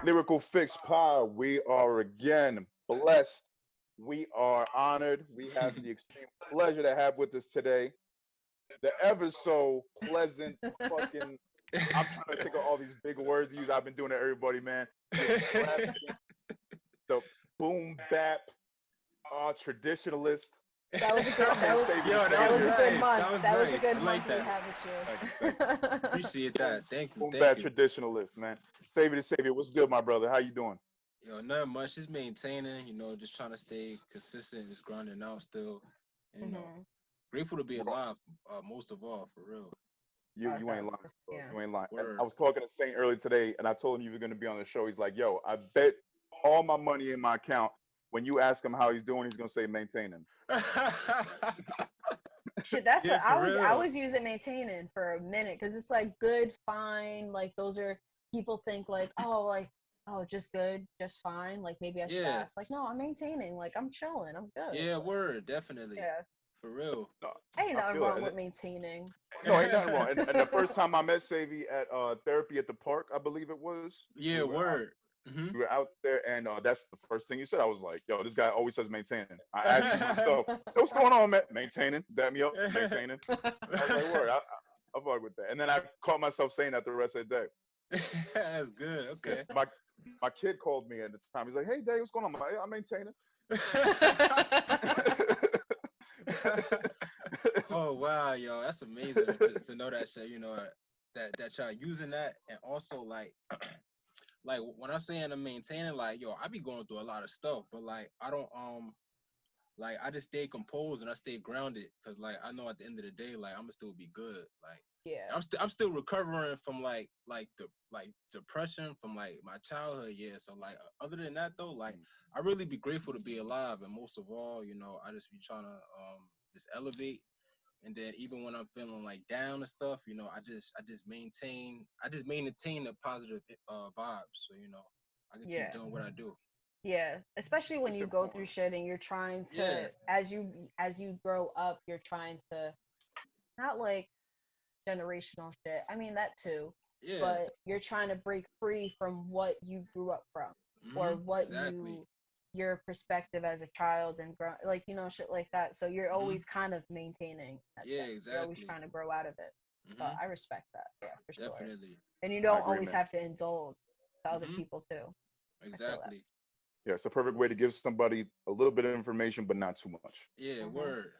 Lyrical Fix Pod. We are again blessed. We are honored. We have the extreme pleasure to have with us today the ever so pleasant fucking. I'm trying to think of all these big words to use. I've been doing it, everybody, man. The extravagant, the boom bap, traditionalist. That was a good. That was Savior Yo, the that that was was a Savior. good nice. month. That was That was a nice. good I month like we that. have Thank you, with thank you. you. Appreciate that. Thank you. Boom Thank bap you. traditionalist, man. Savior the Savior. What's good, my brother? How you doing? Yo, not much. Just maintaining, just trying to stay consistent, just grinding out still. And, hmm grateful to be Bro, alive, most of all, for real. you ain't lying, 1,000%. bro. Yeah. You ain't lying. And I Word. was talking to Saint earlier today, and I told him you were going to be on the show. He's like, "Yo, I bet all my money in my account. When you ask him how he's doing, he's going to say maintaining." Shit, that's Yeah, what I for was. I real. was using maintaining for a minute because it's like good, fine. Like those are people think like oh just good, just fine. Like maybe I should Yeah. ask. Like no, I'm maintaining. Like I'm chilling. I'm good. Yeah, Like word. Definitely. yeah, For real. No, ain't I nothing feel it. wrong And with maintaining. no, ain't nothing wrong. And the first time I met Savy at therapy at the park, I believe it was, Yeah, word. Hmm. we were out there, and that's the first thing you said. I was like, "Yo, this guy always says maintaining." I asked him myself, "Hey, what's going on, man? Maintaining? Dap me up, maintaining." I was like, "Word, I fuck with that." And then I caught myself saying that the rest of the day. That's good. And Okay. my kid called me at the time. He's like, "Hey, Dad, what's going on?" I'm like, "Hey, I'm maintaining." Oh wow, yo, that's amazing to know that shit. That y'all using that, and also like when I'm saying I'm maintaining, like yo, I be going through a lot of stuff, but like I don't like I just stay composed and I stay grounded because like I know at the end of the day, like I'm gonna still be good. Like Yeah. I'm still recovering from like the like depression from like my childhood. Yeah, so like other than that though, like I really be grateful to be alive, and most of all, I just be trying to just elevate. And then even when I'm feeling like down and stuff, I just maintain a positive vibe. So I can keep Yeah. doing what I do. Yeah, especially when It's you go through important. shit and you're trying Yeah, to as you grow up, you're trying to not like generational shit. I mean that too, yeah. but you're trying to break free from what you grew up from or what Exactly. you your perspective as a child and grow like shit like that. So you're Hmm. always kind of maintaining Yeah, that. You're always exactly. trying to grow out of it. So Hmm. I respect that. Yeah, for sure. Definitely. And you I don't agree, always man. have to indulge to other Hmm. people too. I feel that. Exactly. Yeah, it's the perfect way to give somebody a little bit of information, but not too much. Yeah. Hmm. Word.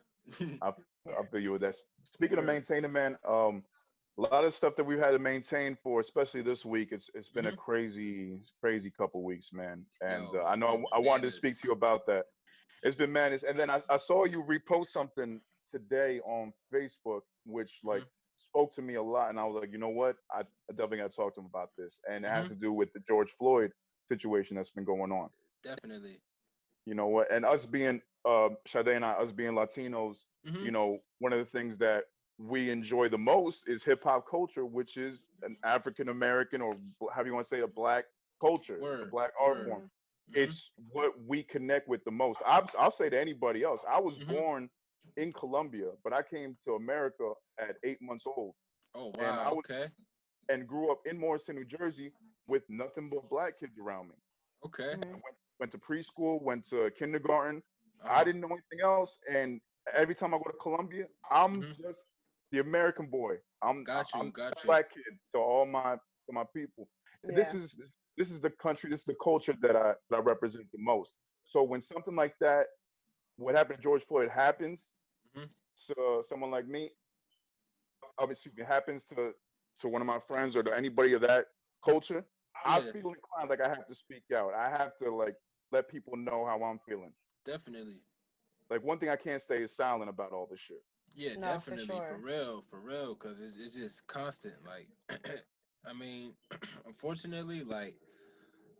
I Yeah. I feel you with that. Speaking of Word. maintaining, man, a lot of stuff that we've had to maintain for, especially this week. It's been a Hmm. crazy couple weeks, man. And Yo, I it's know been I wanted to speak to you bananas. about that. It's been madness. And then I saw you repost something today on Facebook, which like Hmm. spoke to me a lot. And I was like, you know what? I definitely got to talk to him about this. And it has Hmm. to do with the George Floyd situation that's been going on. Definitely. You know what? And us being Sade and I, us being Latinos, Hmm. one of the things that we enjoy the most is hip hop culture, which is an African American or how do you want to say a black culture. It's a Word. black art Word. form. Hmm. Hmm. It's what we connect with the most. I'll say to anybody else, I was Hmm. born in Colombia, but I came to America at 8 months old, Oh and wow. I was Okay. and grew up in Morrison, New Jersey, with nothing but black kids around me. Okay. Hmm. Went to preschool, went to kindergarten. Uh I huh. didn't know anything else, and every time I go to Colombia, I'm Hmm. just the American boy. Got I'm you. the Got you. black kid to all my people. This Yeah. is this is the country, this is the culture that I represent the most. So when something like that, what happened to George Floyd happens Hmm. to someone like me, obviously it happens to one of my friends or to anybody of that culture, I Yeah. feel inclined like I have to speak out. I have to like let people know how I'm feeling. Definitely. Like one thing I can't stay is silent about all this shit. Yeah, No, for definitely, sure. for real, because it's just constant. Like, I mean, unfortunately, like,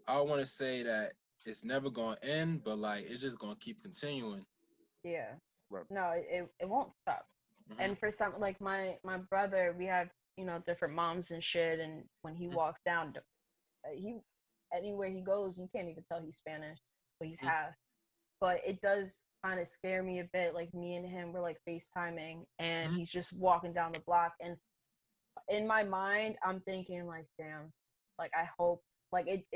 I want to say that it's never gonna end, but like, it's just gonna keep continuing. Yeah. Right. No, it won't stop. Hmm. And for some like my brother, we have, different moms and shit and when he Hmm. walks down he anywhere he goes, you can't even tell he's Spanish, but he's Hmm. half. But it does kind of scare me a bit. Like me and him were like FaceTiming and Hmm. he's just walking down the block and in my mind I'm thinking like damn, like I hope like it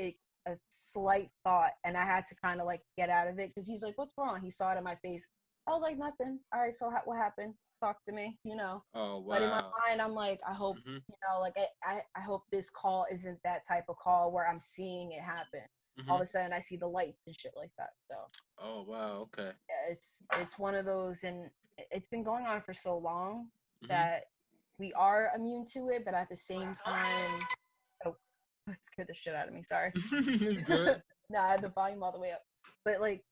a slight thought, and I had to kind of like get out of it because he's like, "What's wrong?" He saw it in my face. I was like, "Nothing." All right, so what happened? Talk to me, you know. Oh But in my wow. mind, I'm like, I hope, Mhm. you know, like I hope this call isn't that type of call where I'm seeing it happen. All of Mhm. a sudden, I see the lights and shit like that. So Oh wow. Okay. yeah, it's one of those, and it's been going on for so long Mhm. that we are immune to it, but at the same time, oh, it scared the shit out of me. Sorry. It's good. No, I had the volume all the way up. But like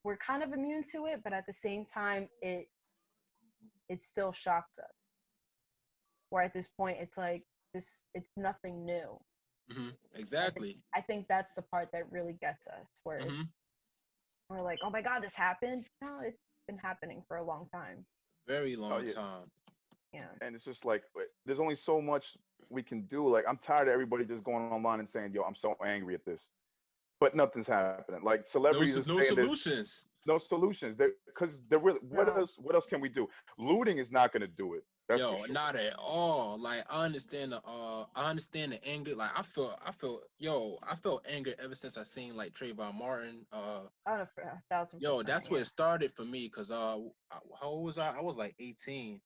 we're kind of immune to it, but at the same time, it still shocks us. Where at this point, it's like it's nothing new. Mhm. I think Exactly. I think that's the part that really gets us, where Mhm. we're like, oh my god, this happened. No, it's been happening for a long time. Very Oh long yeah, time. Yeah. and it's just like there's only so much we can do. Like I'm tired of everybody just going online and saying, "Yo, I'm so angry at this," but nothing's happening. Like celebrities are No saying there's solutions. no solutions because they're really No. what else can we do? Looting is not going to do it. That's for Yo, sure. not at all. Like I understand the anger. Like I felt anger ever since I seen like Trayvon Martin. I don't know, for 1,000%. Yo, that's where Yeah. it started for me. Cause how old was I? I was like 18.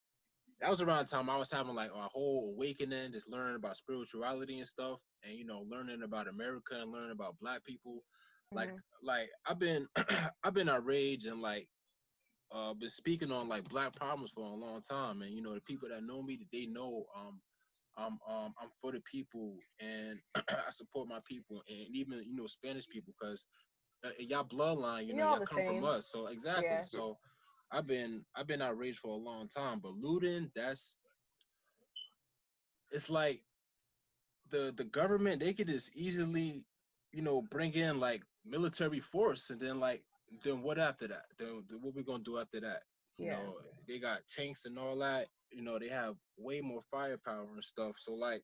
That was around the time I was having like a whole awakening, just learning about spirituality and stuff, and learning about America and learning about Black people. Like Hmm. like I've been I've been outraged and like been speaking on like Black problems for a long time, and the people that know me, they know I'm for the people and I support my people and even Spanish people because in y'all bloodline, We all y'all the come from same. us. So exactly. Yeah. So I've been outraged for a long time. But looting, it's like the government, they could just easily, bring in like military force and then what after that? Then what we gonna do after that? You Yeah. know, they got tanks and all that. They have way more firepower and stuff. So like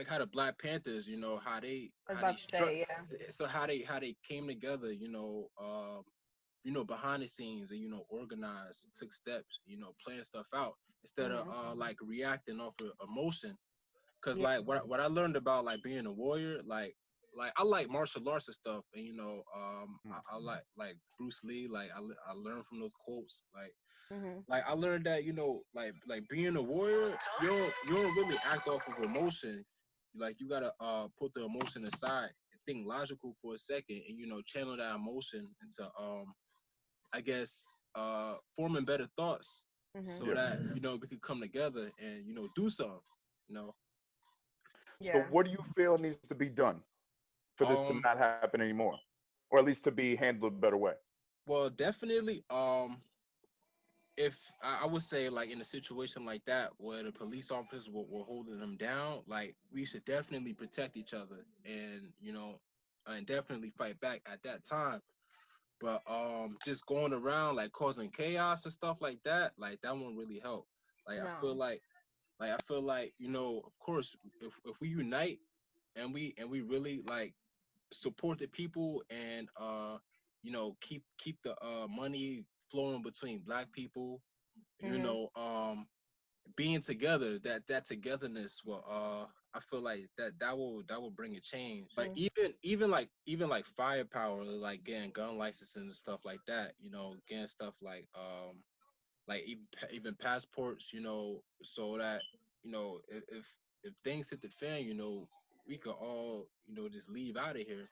how the Black Panthers, I was how they about to struck, say, yeah. so how they came together, behind the scenes and organized, took steps, playing stuff out instead of Hmm. like reacting off of emotion. Cause Yeah. like what I learned about like being a warrior, like I like martial arts and stuff, and I like Bruce Lee, like I learned from those quotes, Hmm. like I learned that like being a warrior, you don't really act off of emotion. Like you gotta put the emotion aside, think logical for a second, and channel that emotion into I guess forming better thoughts, Hmm. so Yeah. that we could come together and do something. You know, So Yeah. what do you feel needs to be done for this to um, not happen anymore, or at least to be handled a better way? well, definitely, if I would say like in a situation like that where the police officers were holding them down, like we should definitely protect each other and and definitely fight back at that time. But just going around like causing chaos and stuff like that won't really help. Like No. I feel like of course, if we unite and we really like support the people and keep the money flowing between Black people, you Hmm. know being together, that togetherness will I feel like that will bring a change. Like even like firepower, like getting gun licenses and stuff like that, getting stuff like even passports, so that if things hit the fan, we could all just leave out of here.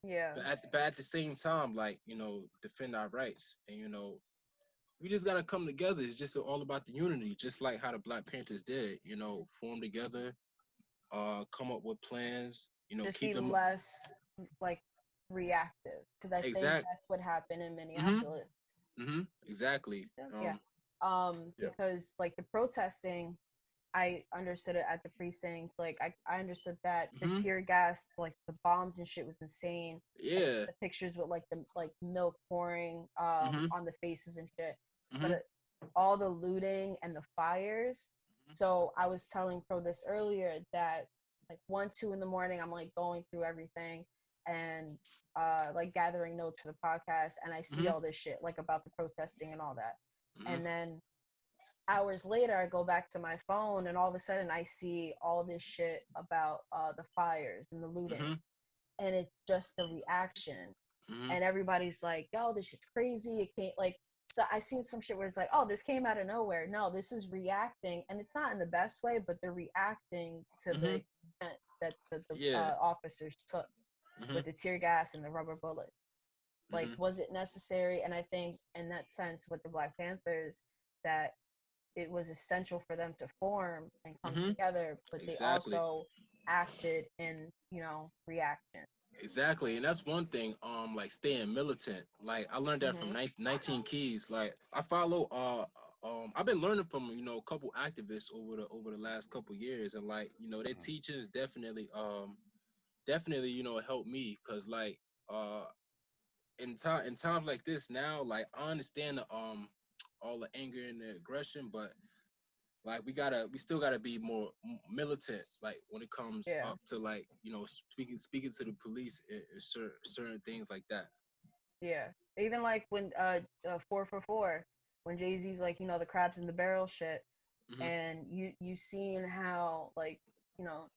Yeah. But at the same time, like defend our rights, and we just gotta come together. It's just all about the unity, just like how the Black Panthers did. Form together, come up with plans. Just Keep be them less like reactive, because I think exact. that's what happened in Mhm. Minneapolis. Mhm. Exactly. Yeah. Yeah. Because like the protesting, I understood it at the precinct. Like I understood that the Mhm. tear gas, like the bombs and shit was insane. I think Yeah. the pictures with like the like milk pouring Mhm. on the faces and shit. But Mhm. all the looting and the fires. So I was telling Pro this earlier that like 1, 2 in the morning, I'm like going through everything and like gathering notes for the podcast, and I see Mhm. all this shit like about the protesting and all that. Mhm. And then hours later, I go back to my phone, and all of a sudden, I see all this shit about the fires and the looting. Mhm. and it's just the reaction. Mm-hmm. And everybody's like, yo, this shit's crazy. It can't like so I seen some shit where it's like, oh, this came out of nowhere. No, this is reacting, and it's not in the best way, but they're reacting to Mm-hmm. the event that the Yeah. officers took Mm-hmm. with the tear gas and the rubber bullets. Like, Mm-hmm. was it necessary? And I think in that sense, with the Black Panthers, that it was essential for them to form and come Mm-hmm. together, but they Exactly. also acted in, reaction. Exactly, and that's one thing. Like staying militant. Like I learned that from Hmm. 19 Keys. Like I follow. I've been learning from a couple activists over the last couple years, and like their teachings definitely helped me because like uh in times like this now, like I understand the all the anger and the aggression, but like we still gotta be more militant like when it comes Yeah, up to like speaking to the police and certain things like that. yeah. Even like when 444, when Jay Z's like, the crabs in the barrel shit, Hmm. and you seen how like, you know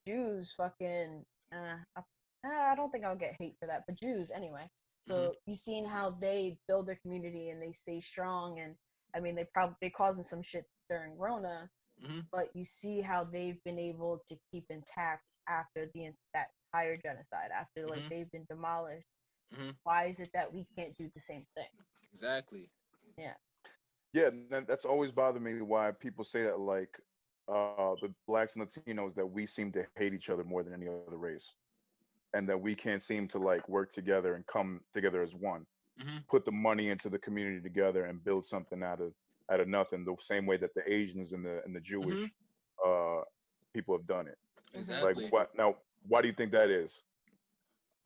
Jews fucking I don't think I'll get hate for that, but Jews anyway. Hmm. So you seen how they build their community and they stay strong, and I mean they causing some shit during Rona, Hmm. but you see how they've been able to keep intact after that entire genocide, after like Hmm. they've been demolished. Hmm. Why is it that we can't do the same thing? Exactly. Yeah. Yeah, that's always bothered me. Why people say that, like, the blacks and Latinos, that we seem to hate each other more than any other race, and that we can't seem to like work together and come together as one, Hmm. put the money into the community together and build something out of nothing. The same way that the Asians and the Hmm. Jewish uh, people have done it. Hmm. Like, Exactly. what now? Why do you think that is?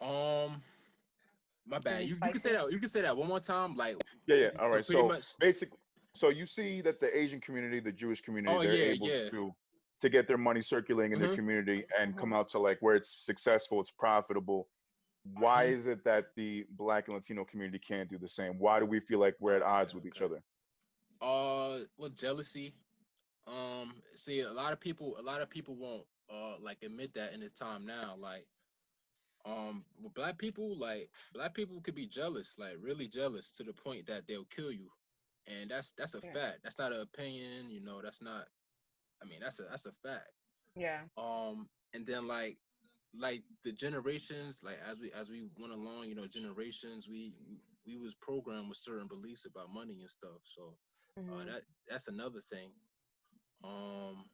um my Because bad, he's you can say spicy. that, one more time, like Yeah, yeah. All so right. pretty So much. basically, so you see that the Asian community, the Jewish community, Oh they're yeah, able yeah. to get their money circulating in their Hmm. community and Hmm. come out to like where it's successful, it's profitable. Why Hmm. is it that the Black and Latino community can't do the same? Why do we feel like we're at Oh, okay, odds with each okay. other? Well, jealousy. See, a lot of people won't like admit that in this time now. Like, with black people could be jealous, like really jealous to the point that they'll kill you, and that's a Yeah. fact. That's not an opinion. That's not. I mean, that's a fact. Yeah. And then like the generations, like as we went along, generations, we was programmed with certain beliefs about money and stuff. So, Hmm. that's another thing. Um,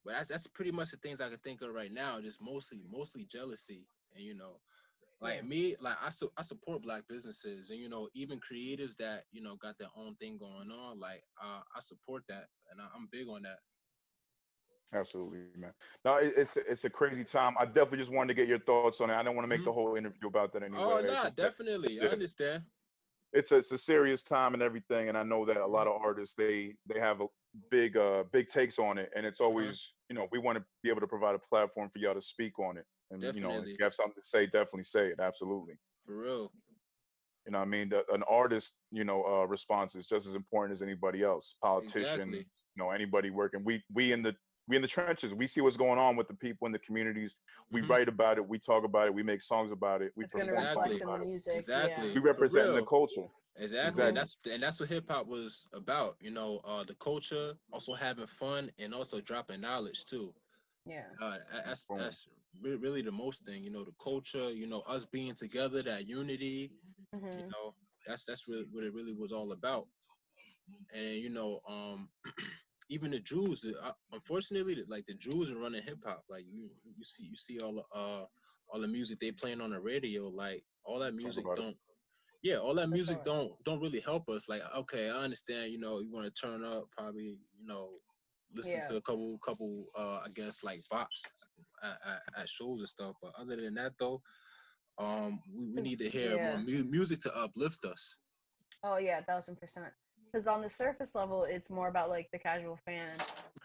but that's pretty much the things I can think of right now. Just mostly jealousy, and like Yeah. me, like I support black businesses, and even creatives that got their own thing going on. Like I support that, and I'm big on that. Absolutely, man. No, it's a crazy time. I definitely just wanted to get your thoughts on it. I don't want to make Hmm. the whole interview about that Oh anyway. It's nah, just that, definitely, I yeah, understand. it's a serious time and everything, and I know that a Hmm. lot of artists, they have a big takes on it, and it's Uh-huh. always, we want to be able to provide a platform for y'all to speak on it. And if Definitely, you have something to say, definitely say it. Absolutely. for real. What I mean? An artist, response is just as important as anybody else. Politician, Exactly. anybody working. We in the trenches. We see what's going on with the people in the communities. We Hmm. write about it. We talk about it. We make songs about it. We It's gonna perform songs reflect Exactly. in the about it. music. Yeah. Exactly. We For representing the real. culture. Exactly. Hmm. Exactly. And that's what hip hop was about. The culture, also having fun, and also dropping knowledge too. Yeah. Boom. That's really the most thing. The culture. Us being together, that unity. You Hmm. know, that's really what it really was all about. And even the Jews, unfortunately, like the Jews are running hip hop. Like you see all the music they playing on the radio. Like all that Talk music about it. don't. Yeah, all that For music sure. don't really help us. Like, okay, I understand. You want to turn up, probably. Listen Yeah. to a couple. I guess like bops at shows and stuff. But other than that, though, we 'Cause- need to hear more yeah. music to uplift us. Oh yeah, 1,000%. Because on the surface level, it's more about like the casual fan,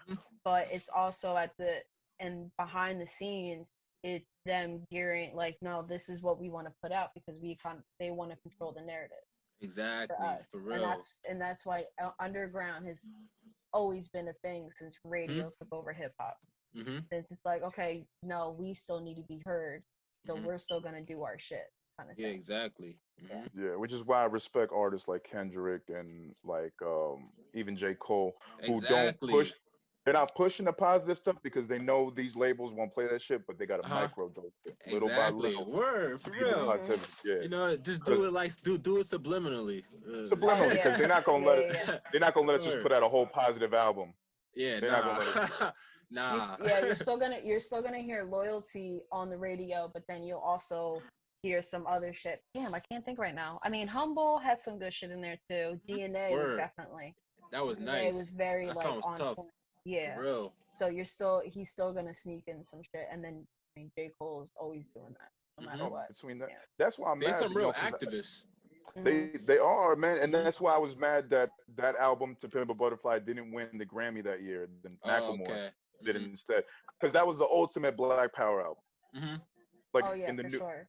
Mhm. but it's also at the and behind the scenes, it's them gearing like, no, this is what we want to put out because they want to control the narrative for Exactly, for us, and real. that's why underground has always been a thing since Hmm. radio took over hip hop. Hmm. Since it's like, okay, no, we still need to be heard. So we're still gonna do our shit, kind of Yeah, thing. exactly. Yeah. Yeah, which is why I respect artists like Kendrick and like even J. Cole who don't push. Exactly. They're not pushing the positive stuff because they know these labels won't play that shit, but they got to Uh-huh. microdose it little by Exactly. little Word to for give the real. Mhm. positivity. Yeah, You know, just because do it like do it subliminally. Oh subliminally, because yeah. they're not gonna Yeah, let yeah, it. yeah. They're not gonna let us just Word. put out a whole positive album. Yeah, They're not gonna nah. let us do that. Nah. Yeah, you're still gonna hear loyalty on the radio, but then you'll also hear some other shit. Damn, I can't think right now. I mean, Humble had some good shit in there too. DNA was Word. definitely That was DNA was nice. very That like song was on tough. point. For Yeah. real. So he's still gonna sneak in some shit, and then I mean J. Cole is always doing that, no matter Hmm. Oh, what. between that, Yeah. that's why I'm They mad. some You know, real because activists. Hmm. they are, man, and Hmm. that's why I was mad that that album To Pimp a Butterfly didn't win the Grammy that year. Then Oh, Macklemore okay. did it Hmm. instead, because that was the ultimate Black Power album. Hmm. Like Oh yeah, in the for new sure.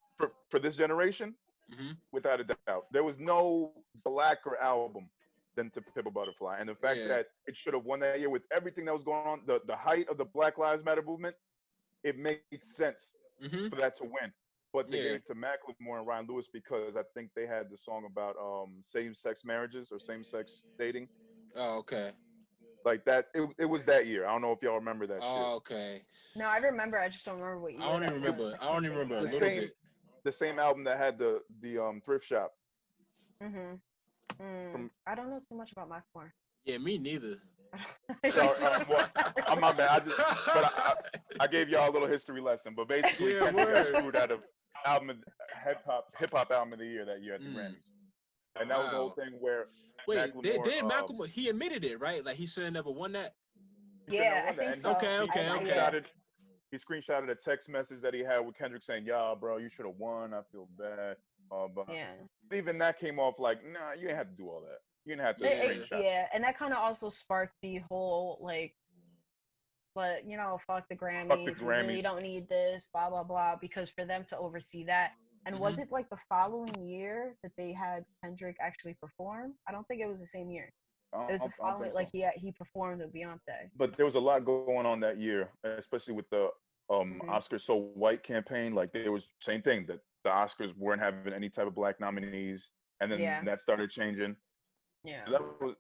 for this generation, Hmm. without a doubt, there was no blacker album than To Pimp a Butterfly, and the fact Yeah. that it should have won that year with everything that was going on, the height of the Black Lives Matter movement, it made sense Hmm. for that to win. But they gave Yeah. it to Macklemore and Ryan Lewis because I think they had the song about same-sex marriages or same-sex dating. Oh, okay. Like that, it was that year. I don't know if y'all remember that shit. Oh, okay. No, I remember. I just don't remember what I year don't even that It, was. remember. I I don't can't even think remember a about the it. little same bit. the same album that had the thrift shop Mhm. from. I don't know too much about Macklemore. Yeah, me neither. Well, I'm my bad. But I gave y'all a little history lesson. But basically, Yeah, Kendrick got word. screwed out of hip hop album of the year that year at the Mm, Grammys, and that was the whole wow. thing where Wait, they Macklemore did Malcolm. He admitted it, right? Like he should have never won that. he should never Yeah, I won that, think and so. Okay, he okay, okay. Yeah. screenshotted a text message that he had with Kendrick saying, "Yeah, bro, you should have won. I feel bad." But Yeah. even that came off like, "Nah, you didn't have to do all that. You didn't have to Yeah. screenshot." Yeah, and that kind of also sparked the whole like, but fuck the Fuck the Grammys. We really Grammys. don't need this, blah blah blah. Because for them to oversee that, and was Hmm. it like the following year that they had Kendrick actually perform? I don't think it was the same year. It was the I don't following, think like so. he performed with Beyonce. But there was a lot going on that year, especially with the Hmm. Oscars So White campaign. Like there was same thing that the Oscars weren't having any type of black nominees, and then Yeah, that started changing. yeah,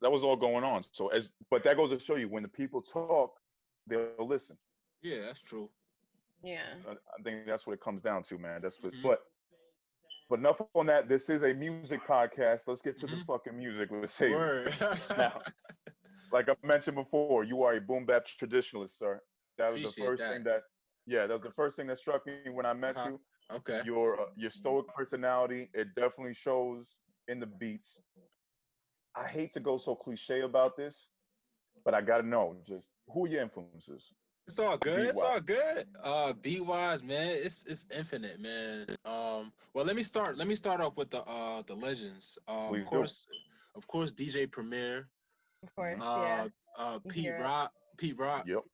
That was all going on. So but that goes to show you when the people talk, they'll listen. Yeah, that's true. yeah. I think that's what it comes down to, man. That's what. Hmm. But enough on that. This is a music podcast. Let's get to the Hmm. fucking music with Sadie. Word. Now, like I mentioned before, you are a boom bap traditionalist, sir. That was the Appreciate first that. thing that, yeah, that was the first thing that struck me when I met Uh-huh. you. Okay. Your stoic personality, it definitely shows in the beats. I hate to go so cliche about this, but I gotta know just who are your influences, It's all good. beat It's wise. all good. Beat wise, man, it's infinite, man. Well, let me start off with the legends. Please do. Of course, DJ Premier. Of Hmm. course, yeah. You Pete hear it. Rock. Pete Rock. Yep.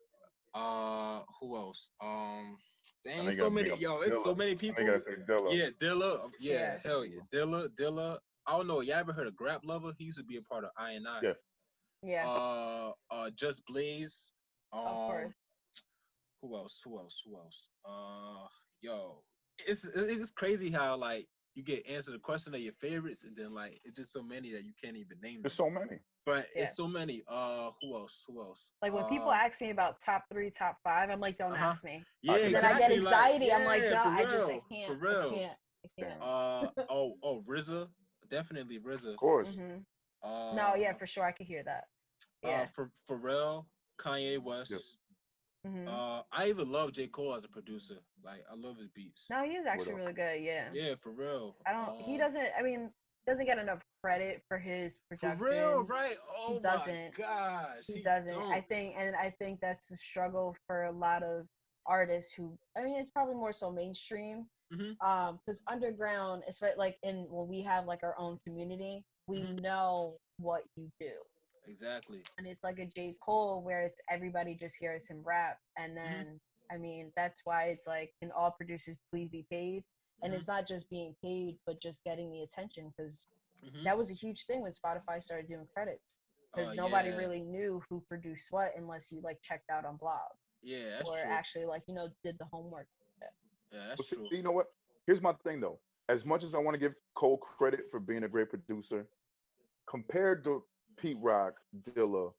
Who else? I know Dang, you so gotta big many. up Yo, it's Dilla. so many I know you gotta people. say Dilla. Yeah, Dilla. Yeah, Yeah, hell yeah, Dilla. I don't know. Y'all ever heard of Grab Lover? He used to be a part of I. Yeah. yeah. Just Blaze. Of Um, course. who else? Yo, it's crazy how like you get answered the question of your favorites, and then like it's just so many that you can't even name There's them. so many. But Yeah. it's so many. Who else? Like when people ask me about top three, top five, I'm like, don't Uh-huh. ask me, I Yeah, because hate then that I get exactly. question. Like, anxiety. I'm like, yeah, no, for I real, can't, for real. I can't. Damn. RZA, definitely Of RZA. course. Hmm. No, yeah, Uh, for sure, I could hear that. Yeah. for Pharrell, Kanye Yep. West. Hmm. I even love J. Cole as a producer. Like, I love his beats. No, he is What actually up? really good. Yeah. Yeah, for real. I don't. He doesn't. I mean, doesn't get enough credit for his For real, production. right? He Oh my doesn't. gosh, He he doesn't. don't. I think that's the struggle for a lot of artists who. I mean, it's probably more so mainstream. Hmm. Because underground, especially like in when we have like our own community, we Hmm. know what you do, Exactly. and it's like a J. Cole where it's everybody just hears him rap, and Hmm. then I mean that's why it's like, can all producers please be paid? And Hmm. it's not just being paid, but just getting the attention, because Hmm. that was a huge thing when Spotify started doing credits, because nobody Yeah, really knew who produced what unless you like checked out on blogs yeah, that's or true. actually like did the homework. Yeah, that's But see, true. you know what? Here's my thing though. As much as I want to give Cole credit for being a great producer, compared to Pete Rock, Dilla,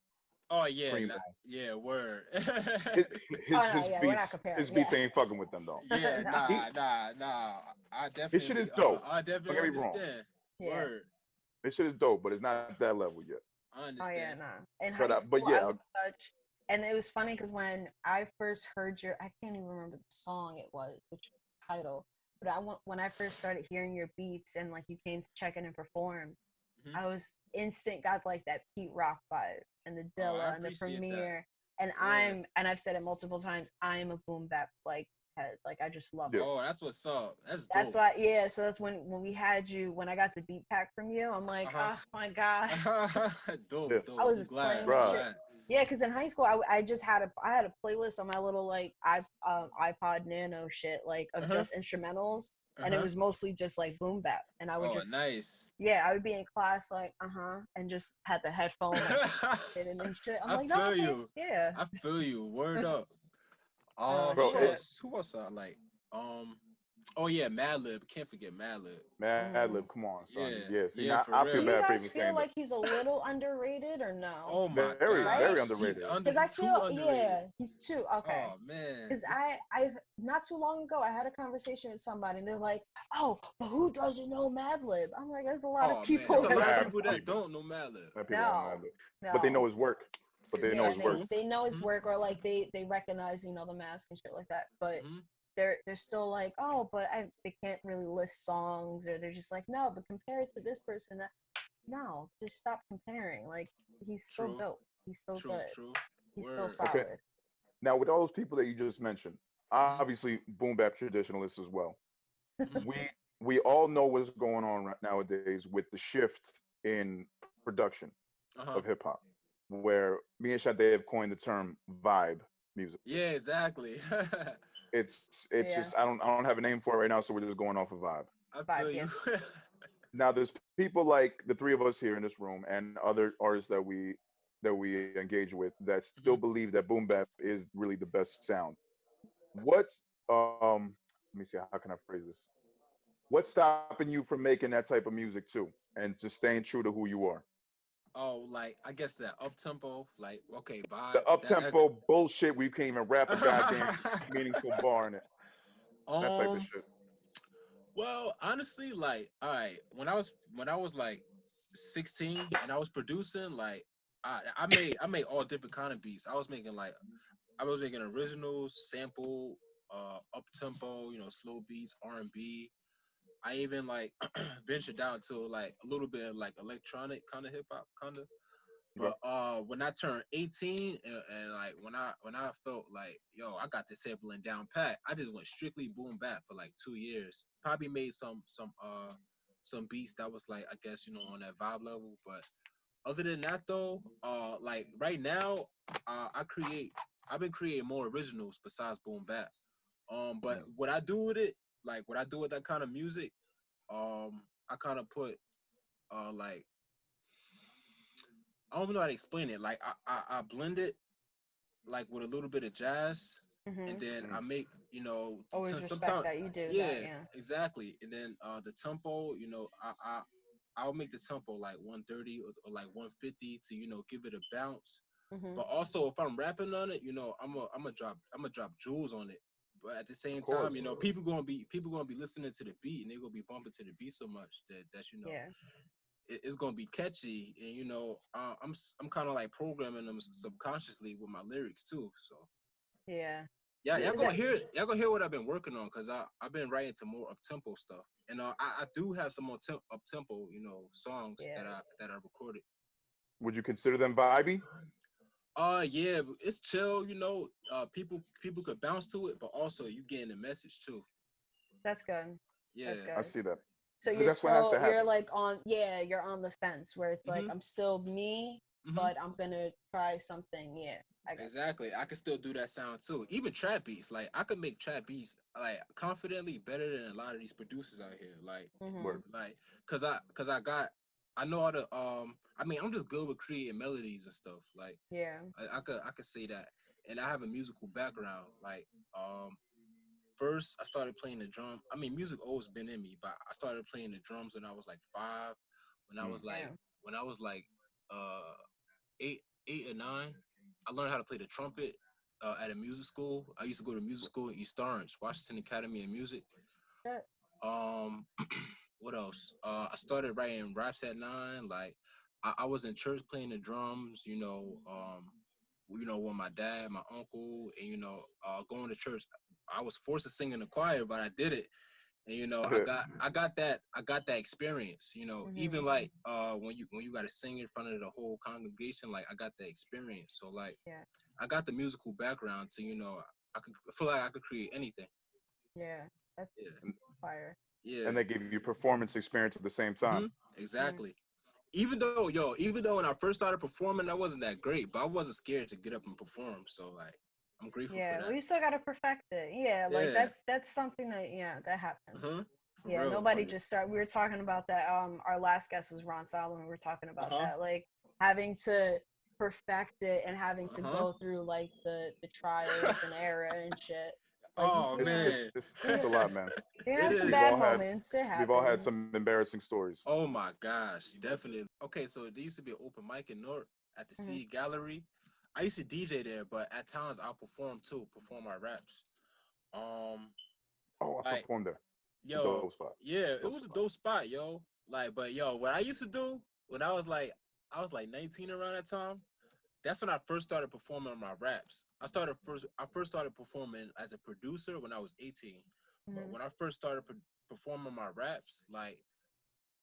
Oh yeah, Primo, nah, yeah, word. his Oh his no, his yeah, we're not beats comparing. his Yeah. beats ain't fucking with them though. Yeah, No. He nah. I his shit is definitely, dope. I Don't definitely get me wrong. understand. Yeah. Word, His shit is dope, but it's not that level yet. I Oh yeah, understand. no. In high But school, I yeah, was such, and it was funny because when I first heard your, I can't even remember the song it was, which title, but when I first started hearing your beats and like you came to check in and perform, Hmm. I was instant got like that Pete Rock vibe and the Oh, I Dilla and the appreciate that. Premiere, and Word. I've said it multiple times, I'm a boom bap like head, like I just love yeah. it. Oh, that's what's up. That's That's dope. why, yeah. So that's when we had you, when I got the beat pack from you, I'm like, Uh oh my god, huh. Yeah. Dope, I dope. was I'm just glad. playing I'm that Bruh. shit. glad. Yeah, because in high school, I just had I had a playlist on my little like iPod Nano shit like Uh of huh. just instrumentals, Uh and it huh. was mostly just like boom bap, and I would Oh, just, nice. yeah, I would be in class like and just had the headphone like and shit. I'm I like, no, feel okay, you. yeah. I feel you. Word up. Oh Bro, Who it, shit. else? Who else I like? Um. Oh yeah, Madlib. Can't forget Madlib. Madlib, Mm. come on, son. Yeah. Yeah. See, now Yeah, I for feel Do real. you bad for even guys saying feel that. like he's a little underrated or no? Oh my Very, God. very Right? He underrated. under. Because I He too feel, underrated. yeah, he's too okay. Oh man. Because I not too long ago, I had a conversation with somebody, and they're like, "Oh, but who doesn't know Madlib?" I'm like, "There's a lot of Oh man. There's people a that lot of Mad don't people that people. don't know Madlib. Mad people don't know know." Madlib. But they know No, his work. But they know yeah, his That's work. true. they know his Hmm. work, or like they recognize the mask and shit like that. But Hmm. they're still like, "Oh, but they can't really list songs," or they're just like, "No, but compare it to this person." That no, just stop comparing. Like he's still True. dope. He's still True. good. True. He's still Word. Okay. solid. Now, with all those people that you just mentioned, Hmm. obviously boom bap traditionalists as well. Hmm. We we all know what's going on right nowadays with the shift in production Uh of huh. hip hop, where me and Sade have coined the term vibe music. Yeah. Exactly. It's Yeah, just I don't have a name for it right now, so we're just going off of vibe. I vibe. feel Yeah. you. Now, there's people like the three of us here in this room and other artists that we engage with that still Hmm. believe that boom bap is really the best sound. What's let me see, how can I phrase this? What's stopping you from making that type of music too, and just staying true to who you are? Oh, like I guess that up tempo, like okay, The vibe. up That. tempo bullshit where you can't even rap a goddamn That meaningful bar in it. That type of um. shit. Well, honestly, like, all right, when I was like 16 and I was producing, like, I made all different kind of beats. I was making originals, sample, up tempo, slow beats, R&B. I even like ventured down to like a little bit of like electronic kind of hip hop kind of. Okay. But when I turned 18 and like when I felt like yo I got this sampling down pat, I just went strictly boom bap for like 2 years. Probably made some beats that was like I guess on that vibe level. But other than that though, like right now, I create I've been creating more originals besides boom bap. But Yeah. what I do with it, like what I do with that kind of music, I kind of put like I don't even know how to explain it. Like I blend it like with a little bit of jazz, and Hmm. then Mm. I make Always respect sometimes that you do that. yeah, Yeah. exactly. And then the tempo, I'll make the tempo like 130 or like 150 to give it a bounce. Hmm. But also if I'm rapping on it, I'm gonna drop jewels on it. But at the Of same time, course. people gonna be listening to the beat and they're gonna be bumping to the beat so much that Yeah. it's gonna be catchy, and I'm kind of like programming them subconsciously with my lyrics too. So Yeah. yeah, Yeah. Is that y'all gonna hear what I've been working on because I've been writing to more up tempo stuff, and I do have some more up tempo songs yeah. that I recorded. Would you consider them vibey? Yeah, it's chill. People could bounce to it, but also you getting the message too. That's good. That's Yeah. I good. see that. So Because that's what has to you're happen. like on, yeah, you're on the fence where it's like Mhm. I'm still me, Mhm. but I'm gonna try something. Yeah, I got Exactly. I can still do that sound too. Even trap beats, like I could make trap beats like confidently better than a lot of these producers out here. you. Hmm. Word. I know how to I mean I'm just good with creating melodies and stuff. Like Yeah. I could say that. And I have a musical background. Like um first I started playing the drum. I mean, music always been in me, but I started playing the drums when I was like 5. When I was Mm. like Yeah. when I was like uh 8 or 9, I learned how to play the trumpet at a music school. I used to go to music school in East Orange, Washington Academy of Music. Shit. Um, what else? I started writing raps at 9. Like, I was in church playing the drums. With my dad, my uncle, and going to church. I was forced to sing in the choir, but I did it. And I got that experience. Mhm. Even like when you got to sing in front of the whole congregation, like I got that experience. So like Yeah. I got the musical background to I feel like I could create anything. Yeah. That's Yeah, and, fire. yeah. and they give you performance experience at the same time. Mm. Exactly. Even though when I first started performing, I wasn't that great, but I wasn't scared to get up and perform. So like, I'm grateful for Yeah. Well, that. you still gotta perfect it. Yeah. Like Yeah. that's something that that happens. For Yeah. real. Oh Nobody yeah. just start. We were talking about that. Our last guest was Ron Solomon. We were talking Uh about huh. that. Like having to perfect it and having Uh to huh. go through like the trials and error and shit. Like Oh It's it's man. it's it's a lot, man. you It have some We've is. bad all had moments. It we've all had happens. some embarrassing stories. Oh my gosh, definitely. Okay, so there used to be an open mic in North at the Hmm. C Gallery. I used to DJ there, but at times I'll perform too, perform my raps. Um, Oh, I like performed there. It's a dope yo, spot. yeah, it Dope was a spot. dope spot, yo. Like, but yo, what I used to do when I was like 19 around that time. That's when I first started performing my raps. I first started performing as a producer when I was 18. But Hmm. when I first started performing my raps, like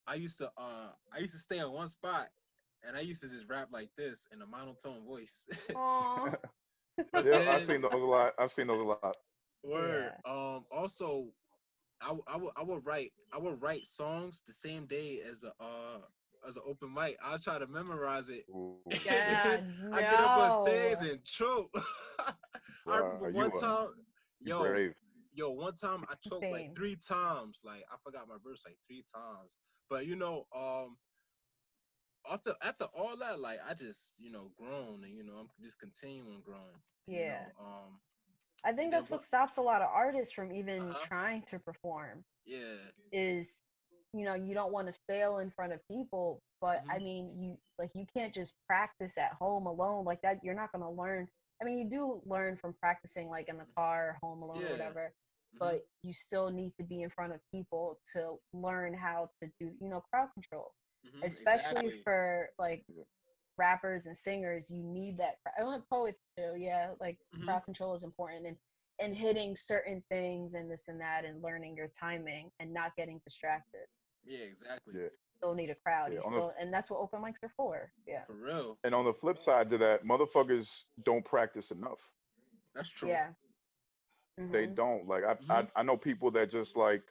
I used to stay in one spot and I used to just rap like this in a monotone voice. Aw. But Yeah, I've then seen those a lot. I've seen those a lot. word Yeah. also I would write songs the same day as an open mic. I'll try to memorize it Ooh, and then God, I get up on stage no. and choke. I wow, remember one time, you yo, brave. one time I choked like Insane. 3 times. Like I forgot my verse like 3 times. But after all that, like I just grown and I'm just continuing growing. Yeah. I And think then that's what what? stops a lot of artists from Uh even huh. trying to perform Yeah. is you don't want to fail in front of people, but I Mhm. mean you can't just practice at home alone like that. You're not going to learn. I mean, you do learn from practicing like in the car, home alone or Yeah. whatever, Mhm. but you still need to be in front of people to learn how to do, crowd control, Mhm. especially Exactly. for like Yeah. rappers and singers. You need that. I want poets too. Yeah, like Mhm. crowd control is important, and hitting certain things and this and that, and learning your timing and not getting distracted. Yeah. Exactly. Yeah, Still need a crowd. yeah. You still, and that's what open mics are for. Yeah, For real. And on the flip side to that, motherfuckers don't practice enough. That's true. yeah. They Mhm. don't. Like I Mhm. I know people that just like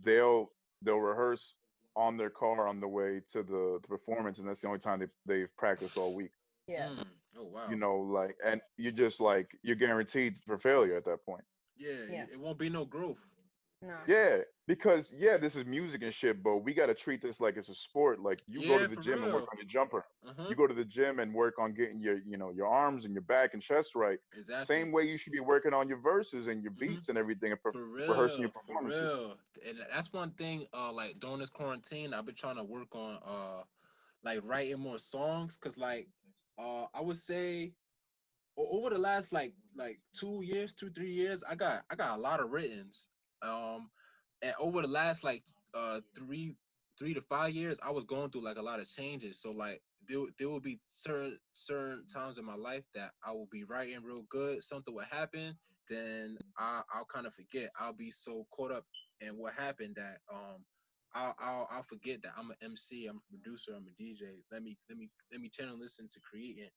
they'll they'll rehearse on their car on the way to the performance, and that's the only time they've practiced all week. Yeah. Mm. Oh You wow. know, like, and you just like you're guaranteed for failure at that point. Yeah. Yeah. It won't be no growth. No. Yeah, because yeah, this is music and shit, but we got to treat this like it's a sport. Like you go to Yeah. the For gym and work real. on your jumper. Uh You huh. go to the gym and work on getting your arms and your back and chest right. Exactly. Same way you should be working on your verses and your Mhm. beats and everything and For rehearsing your real, for performances. real. And that's one thing. Like during this quarantine, I've been trying to work on like writing more songs. Cause like, I would say over the last like 2 years, 3 years, I got a lot of writtens. Um, and over the last like 3 to 5 years, I was going through like a lot of changes. So like there will be certain times in my life that I will be writing real good. Something will happen, then I'll kind of forget. I'll be so caught up in what happened that I'll forget that I'm an MC, I'm a producer, I'm a DJ. Let me channel this into creating.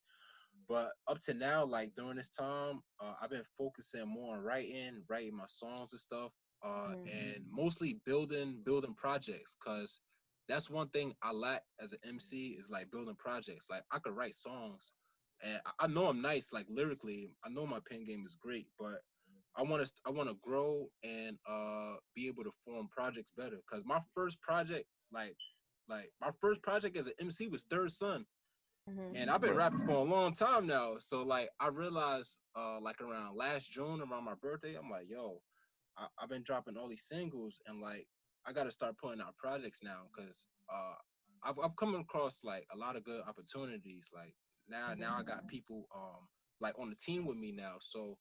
But up to now, like during this time, I've been focusing more on writing my songs and stuff, Mhm. and mostly building projects. Cause that's one thing I lack as an MC is like building projects. Like I could write songs, and I know I'm nice, like lyrically. I know my pen game is great, but I want to grow and be able to form projects better. Cause my first project, like my first project as an MC was Third Son, Mhm. and I've been Right. rapping for a long time now. So like I realized like around last June, around my birthday, I'm like, yo, I've been dropping all these singles, and like I got to start putting out projects now because I've come across like a lot of good opportunities. Like now I got people like on the team with me now, so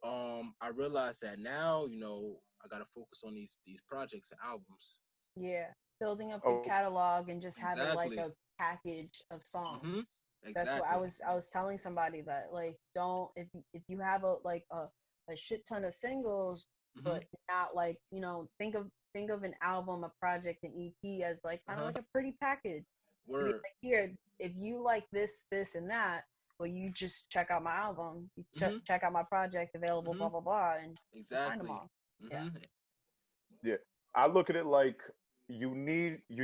I realized that now I got to focus on these projects and albums. Yeah, building up your Oh, catalog and just having like Exactly. a package of songs. Mhm. That's what Exactly. I was telling somebody that like don't if you have a shit ton of singles, Mhm. but not like think of an album, a project, an EP as like Uh kind of huh. like a pretty package. To be Word. like here, if you like this and that, well, you just check out my album, you Mhm. check out my project available, blah Mhm. blah blah, and you find them Exactly. all. Yeah. Mhm. yeah. I look at it like you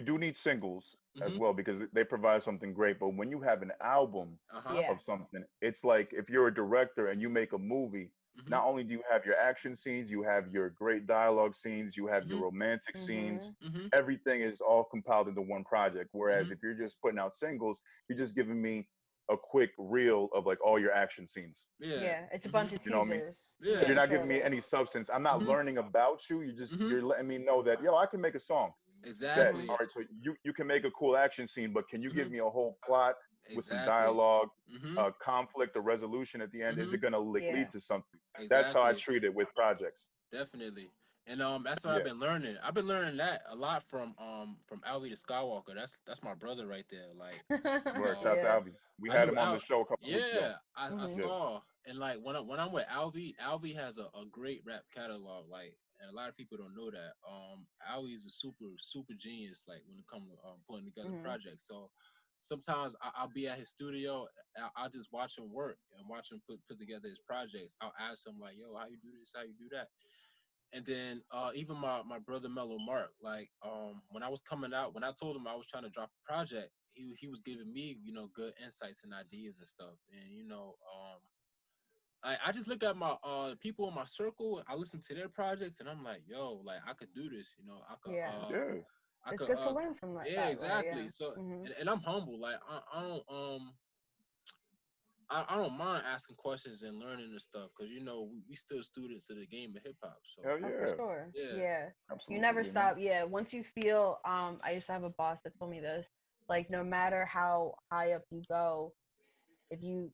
do need singles as Mhm. well because they provide something great. But when you have an album Uh huh. Yeah. of something, it's like if you're a director and you make a movie, Mhm. not only do you have your action scenes, you have your great dialogue scenes, you have your Mhm. romantic scenes. Mhm. Mhm. Everything is all compiled into one project. Whereas Mhm. if you're just putting out singles, you're just giving me a quick reel of like all your action scenes. Yeah. Yeah. It's a bunch Mhm. of You know what I mean? teasers. Yeah, You're Yeah. not giving me any trailers. substance. I'm not Mhm. learning about you. Mhm. You're letting me know that yo, I can make a song. That Mhm. all Exactly. right, so you can make a cool action scene, but can you give Mhm. me a whole plot with some Exactly. dialogue, Mhm. conflict, or resolution at the end? Is it Mhm. going to Yeah. lead to something? That's how I Exactly. treat it with projects. Definitely. And that's what I've Yeah, been learning. I've been learning that a lot from Alvy the Skywalker. That's my brother right there. Like word. Shout out to Yeah. Alvy. We I had knew him on the Al. show a couple of weeks ago. Yeah, I Mhm. Yeah. saw. And like when I'm with Alvy has a great rap catalog. Like, and a lot of people don't know that. Alvy is a super genius. Like when it comes to putting together Mhm. projects. So sometimes I'll be at his studio. I'll just watch him work and watch him put together his projects. I'll ask him like, "Yo, how you do this? How you do that?" And then even my brother Mellow Mark, like when I was coming out, when I told him I was trying to drop a project, he was giving me good insights and ideas and stuff. And I just look at my people in my circle, I listen to their projects, and I'm like, yo, like I could do this, I could Yeah. Yeah. I It's could good to learn from yeah, that way. Yeah. exactly. So Mhm. and I'm humble, like I don't I don't mind asking questions and learning and stuff because we still students of the game of hip hop. So Hell Oh, for yeah. sure. yeah. Yeah. You never Absolutely, man. stop. Yeah. Once you feel, I used to have a boss that told me this. Like, no matter how high up you go, if you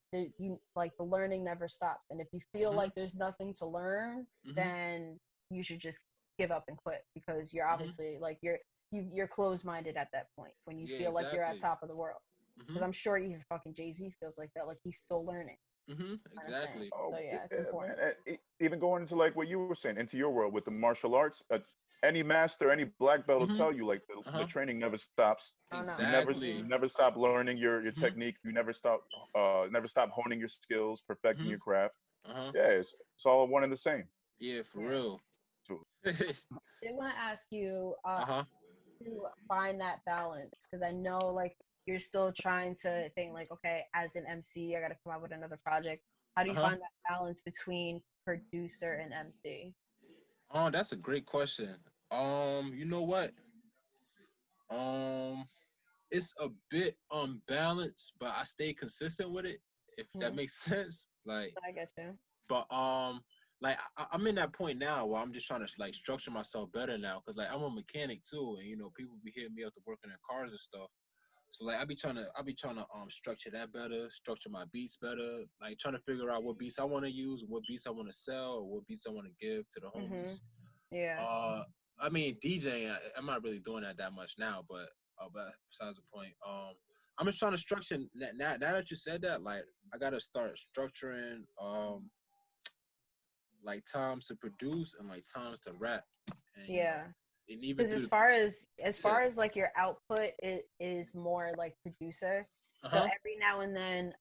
like the learning never stops, and if you feel Mhm. like there's nothing to learn, Mhm. then you should just give up and quit because you're Mhm. obviously like you're closed minded at that point when you Yeah, feel like you're at exactly. top of the world. Because Mhm. I'm sure even fucking Jay-Z feels like that, like he's still learning Mhm. kind of thing. Exactly. So Oh yeah, it's yeah, man. important. Even going into like what you were saying, into your world with the martial arts, any master, any black belt will Mhm. tell you like the Uh-huh. training never stops. Oh no. You Exactly. Mm-mm. never stop learning your Mhm. technique. You never stop honing your skills, perfecting Mhm. your craft. Uh-huh. Yeah, it's all one and the same. Yeah, for Yeah. real. So I want to ask you Uh-huh. to find that balance because I know like you're still trying to think like, okay, as an MC, I got to come out with another project. How do you Uh-huh. find that balance between producer and MC? Oh, that's a great question. You know what? Um, it's a bit unbalanced, but I stay consistent with it, if that Hmm. makes sense. Like, I get you. but like I'm in that point now where I'm just trying to like structure myself better now, cause like I'm a mechanic too, and people be hitting me up to work in their cars and stuff. So like I be trying to structure that better, structure my beats better, like trying to figure out what beats I want to use, what beats I want to sell, or what beats I want to give to the Hmm. homies. Yeah. Uh, I mean DJing, I'm not really doing that much now, but besides the point, I'm just trying to structure now that you said that, like I gotta start structuring like times to produce and like times to rap, and Yeah. and even Because through the as yeah, far as like your output, it is more like producer. uh So huh, every now and then,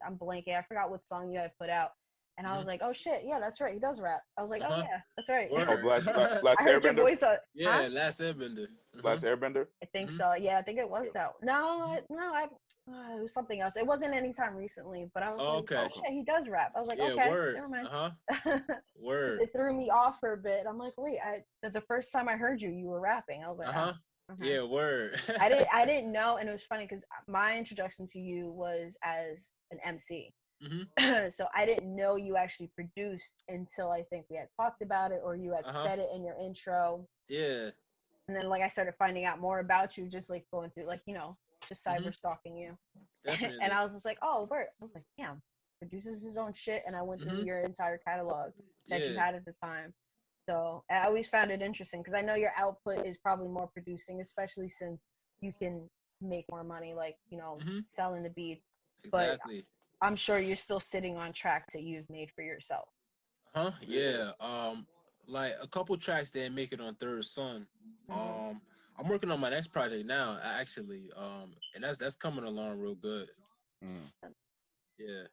I'm blanking. I forgot what song you had put out, and I hmm was like, "Oh shit, yeah, that's right. He does rap." I was like, uh "Oh huh, yeah, that's right." oh, word, I Last heard your Airbender, voice. Huh? yeah, last Airbender, Last Airbender. I think hmm so. Yeah, I think it was Yeah. that. No, it was something else. It wasn't anytime recently, but I was Oh, like, "Oh okay, Okay. shit, he does rap." I was like, yeah, "Okay, word, never mind." uh huh, 'Cause word, it threw me off for a bit. I'm like, "Wait, the first time I heard you, you were rapping." I was like, uh "Oh, huh, okay." yeah, word, I didn't know, and it was funny because my introduction to you was as an MC. Mhm. So I didn't know you actually produced until I think we had talked about it or you had Uh huh. said it in your intro. Yeah. And then like I started finding out more about you, just like going through like, just cyber Mhm. stalking you. And Definitely. I was just like, oh, Bert. I was like, damn, produces his own shit. And I went through Mhm. your entire catalog that you Yeah. had at the time. So I always found it interesting because I know your output is probably more producing, especially since you can make more money, like, Mhm. selling the beats. But Exactly. I'm sure you're still sitting on tracks that you've made for yourself. Huh? Yeah. Yeah. Like a couple tracks didn't make it on Third Son. Mm-hmm. I'm working on my next project now, actually. And that's coming along real good. Mm. Yeah.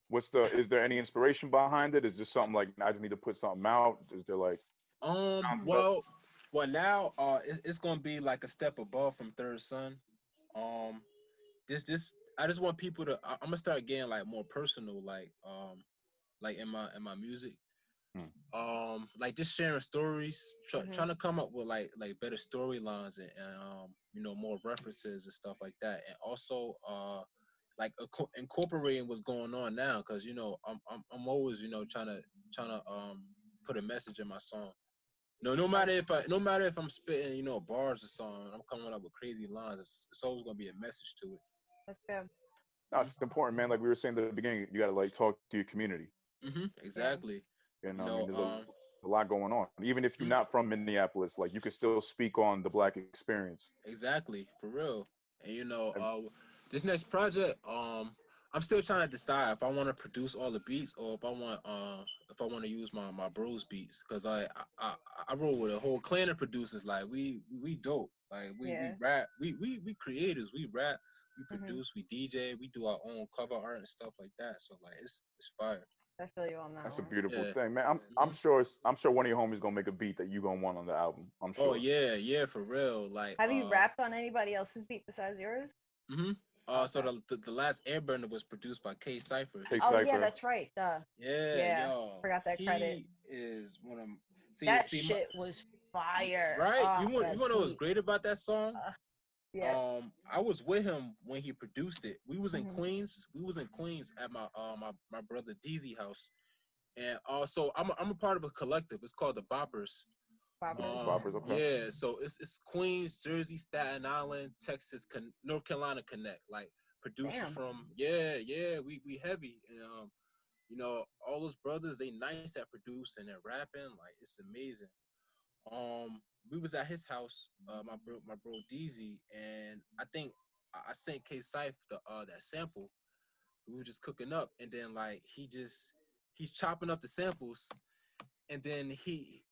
What's the? Is there any inspiration behind it? Is just something like I just need to put something out? Is there like concept? Well, now, it's gonna be like a step above from Third Son. Um, this I just want people to. I'm gonna start getting like more personal, like in my music. Mm. Like just sharing stories, Mm-hmm. trying to come up with like better storylines and more references and stuff like that, and also like incorporating what's going on now, because I'm always trying to put a message in my song. That's No matter if I'm spitting bars or something, I'm coming up with crazy lines. It's always gonna be a message to it. that's good. No, it's important, man. Like we were saying at the beginning, you got to like talk to your community. Yeah. Exactly. You You know, I mean, know, there's a lot going on. Even if you're mhm, not from Minneapolis, like you could still speak on the Black experience. exactly, for real. And And this next project, I'm still trying to decide if I want to produce all the beats or if I want to use my bros beats, because I roll with a whole clan of producers. Like we dope. Like we Yeah. rap. We creators. We rap. We Mm-hmm. produce. We DJ. We do our own cover art and stuff like that. So like it's fire. I feel you on that that's a one. beautiful Yeah. thing, man. I'm hmm sure I'm sure one of your homies gonna make a beat that you gonna want on the album. I'm Oh sure. yeah, yeah, for real. Have you rapped on anybody else's beat besides yours? hmm so Okay. the last Airburner was produced by K Cipher. Hey, Oh yeah, Cypher. that's right. Duh. Yeah, Yeah. yo, Forgot that credit. he is one of That see my shit was fire. right. Oh, You that want to know what's beat. great about that song? Uh, yeah. I was with him when he produced it. We was in Mm-hmm. Queens. We was in Queens at my brother DZ house, and also I'm a part of a collective. It's called the Boppers. Boppers. The Boppers, okay. Yeah, so it's Queens, Jersey, Staten Island, Texas, North Carolina connect. Like producers Damn. from yeah, we heavy, and all those brothers, they nice at producing and rapping. Like it's amazing. Um, we was at his house, my bro DZ, and I think I sent K Scythe that sample. We were just cooking up, and then like he's chopping up the samples, and then he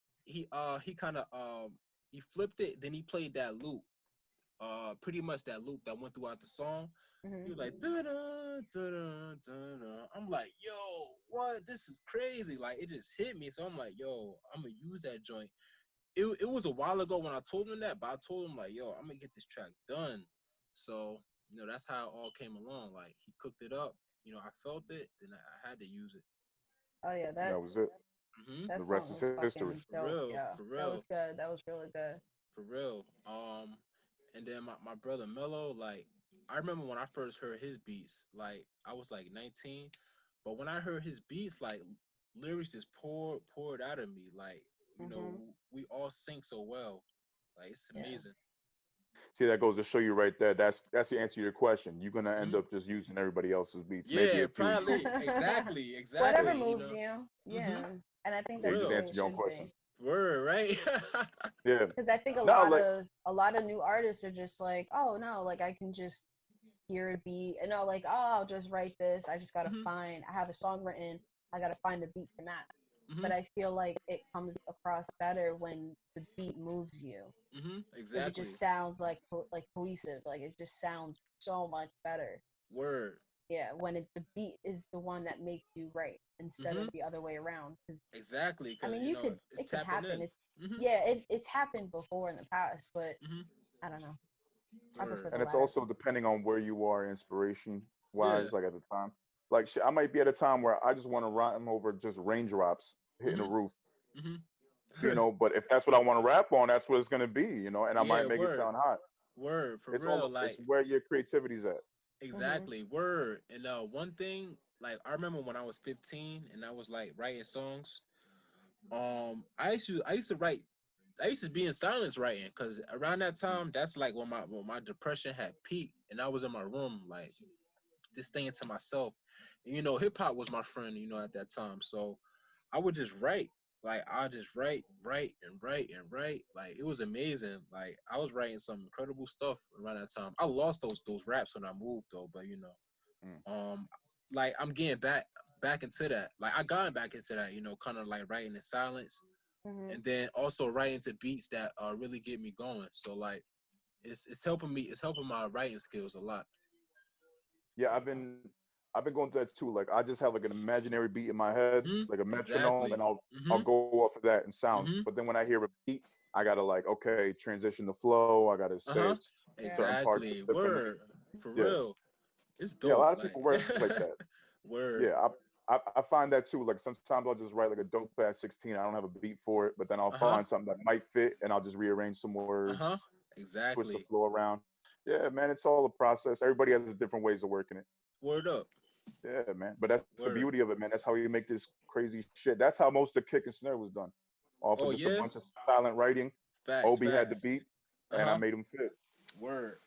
kind of he flipped it, then he played that loop, pretty much that loop that went throughout the song. Mm-hmm. He was like da da da da da. I'm like, yo, what? This is crazy. Like it just hit me. So I'm like, yo, I'm gonna use that joint. It was a while ago when I told him that, but I told him like, yo, I'm gonna get this track done. So that's how it all came along. Like he cooked it up. I felt it, then I had to use it. Oh yeah, That was it. that The song rest is was history. fucking For dope. real, Yeah, for that was real. good. That was really good. For real. And then my brother Mello, like, I remember when I first heard his beats, like I was like 19, but when I heard his beats, like lyrics just poured out of me. Like, Mm-hmm. we all sing so well. Like it's Yeah. amazing. See, that goes to show you right there. That's the answer to your question. You're gonna end hmm up just using everybody else's beats, maybe Yeah, a few. probably. Exactly, Whatever exactly. moves you. Hmm Yeah, and I think For Yeah, that's you the just real. way answered it your own should question. be. Word, right? Yeah. Because I think a No, lot like of a lot of new artists are just like, oh no, like I can just hear a beat and no, like oh I'll just write this. I just gotta hmm find. I have a song written. I gotta find a beat to match. hmm But I feel like it comes across better when the beat moves you because it Exactly. just sounds like cohesive. Like it just sounds so much better. Word. Yeah, when the beat is the one that makes you write instead hmm of the other way around. Because Exactly, I because mean, you could it's it could tapping happen. in. Hmm Yeah, it's happened before in the past, but hmm I don't know. I prefer Word. the and it's latter. also depending on where you are inspiration Yeah. wise, like at the time. Like I might be at a time where I just want to rhyme over just raindrops hitting the hmm roof, hmm but if that's what I want to rap on, that's what it's gonna be, and I Yeah. might make it Word. sound hot. Word. For It's real. all it's Like where your creativity's at. Hmm. exactly. Word. And one thing like I remember when I was 15 and I was like writing songs. I used to write. I used to be in silence writing because around that time, that's like when my depression had peaked, and I was in my room like just staying to myself. And, hip hop was my friend, at that time. So I would just write. Like I just write, and write and write. Like it was amazing. Like I was writing some incredible stuff around that time. I lost those raps when I moved though, but Mm. um, like I'm getting back into that. Like I got back into that, kind of like writing in silence, Hmm. and then also writing to beats that really get me going. So like it's helping me. It's helping my writing skills a lot. Yeah, I've been going through that too. Like I just have like an imaginary beat in my head, like a metronome, and Exactly. I'll Mhm. go off of that and sounds. Mhm. But then when I hear a beat, I gotta like, okay, transition the flow. I gotta Uh say huh. it Yeah. certain parts Exactly. differently. Word. For Yeah, real. It's yeah. A dope. lot of Like people work like that. word. Yeah, I find that too. Like sometimes I'll just write like a dope ass 16. I don't have a beat for it, but then I'll Uh find huh. something that might fit, and I'll just rearrange some Uh words, huh. switch the Exactly. flow around. Yeah, man, it's all a process. Everybody has different ways of working it. Word up. Yeah, man. But that's the Word. beauty of it, man. That's how you make this crazy shit. That's how most of the kick and snare was done. Off of Oh just a yeah. bunch of silent writing. Facts. Obi had the Facts. beat, Uh and I huh. made him fit. Word.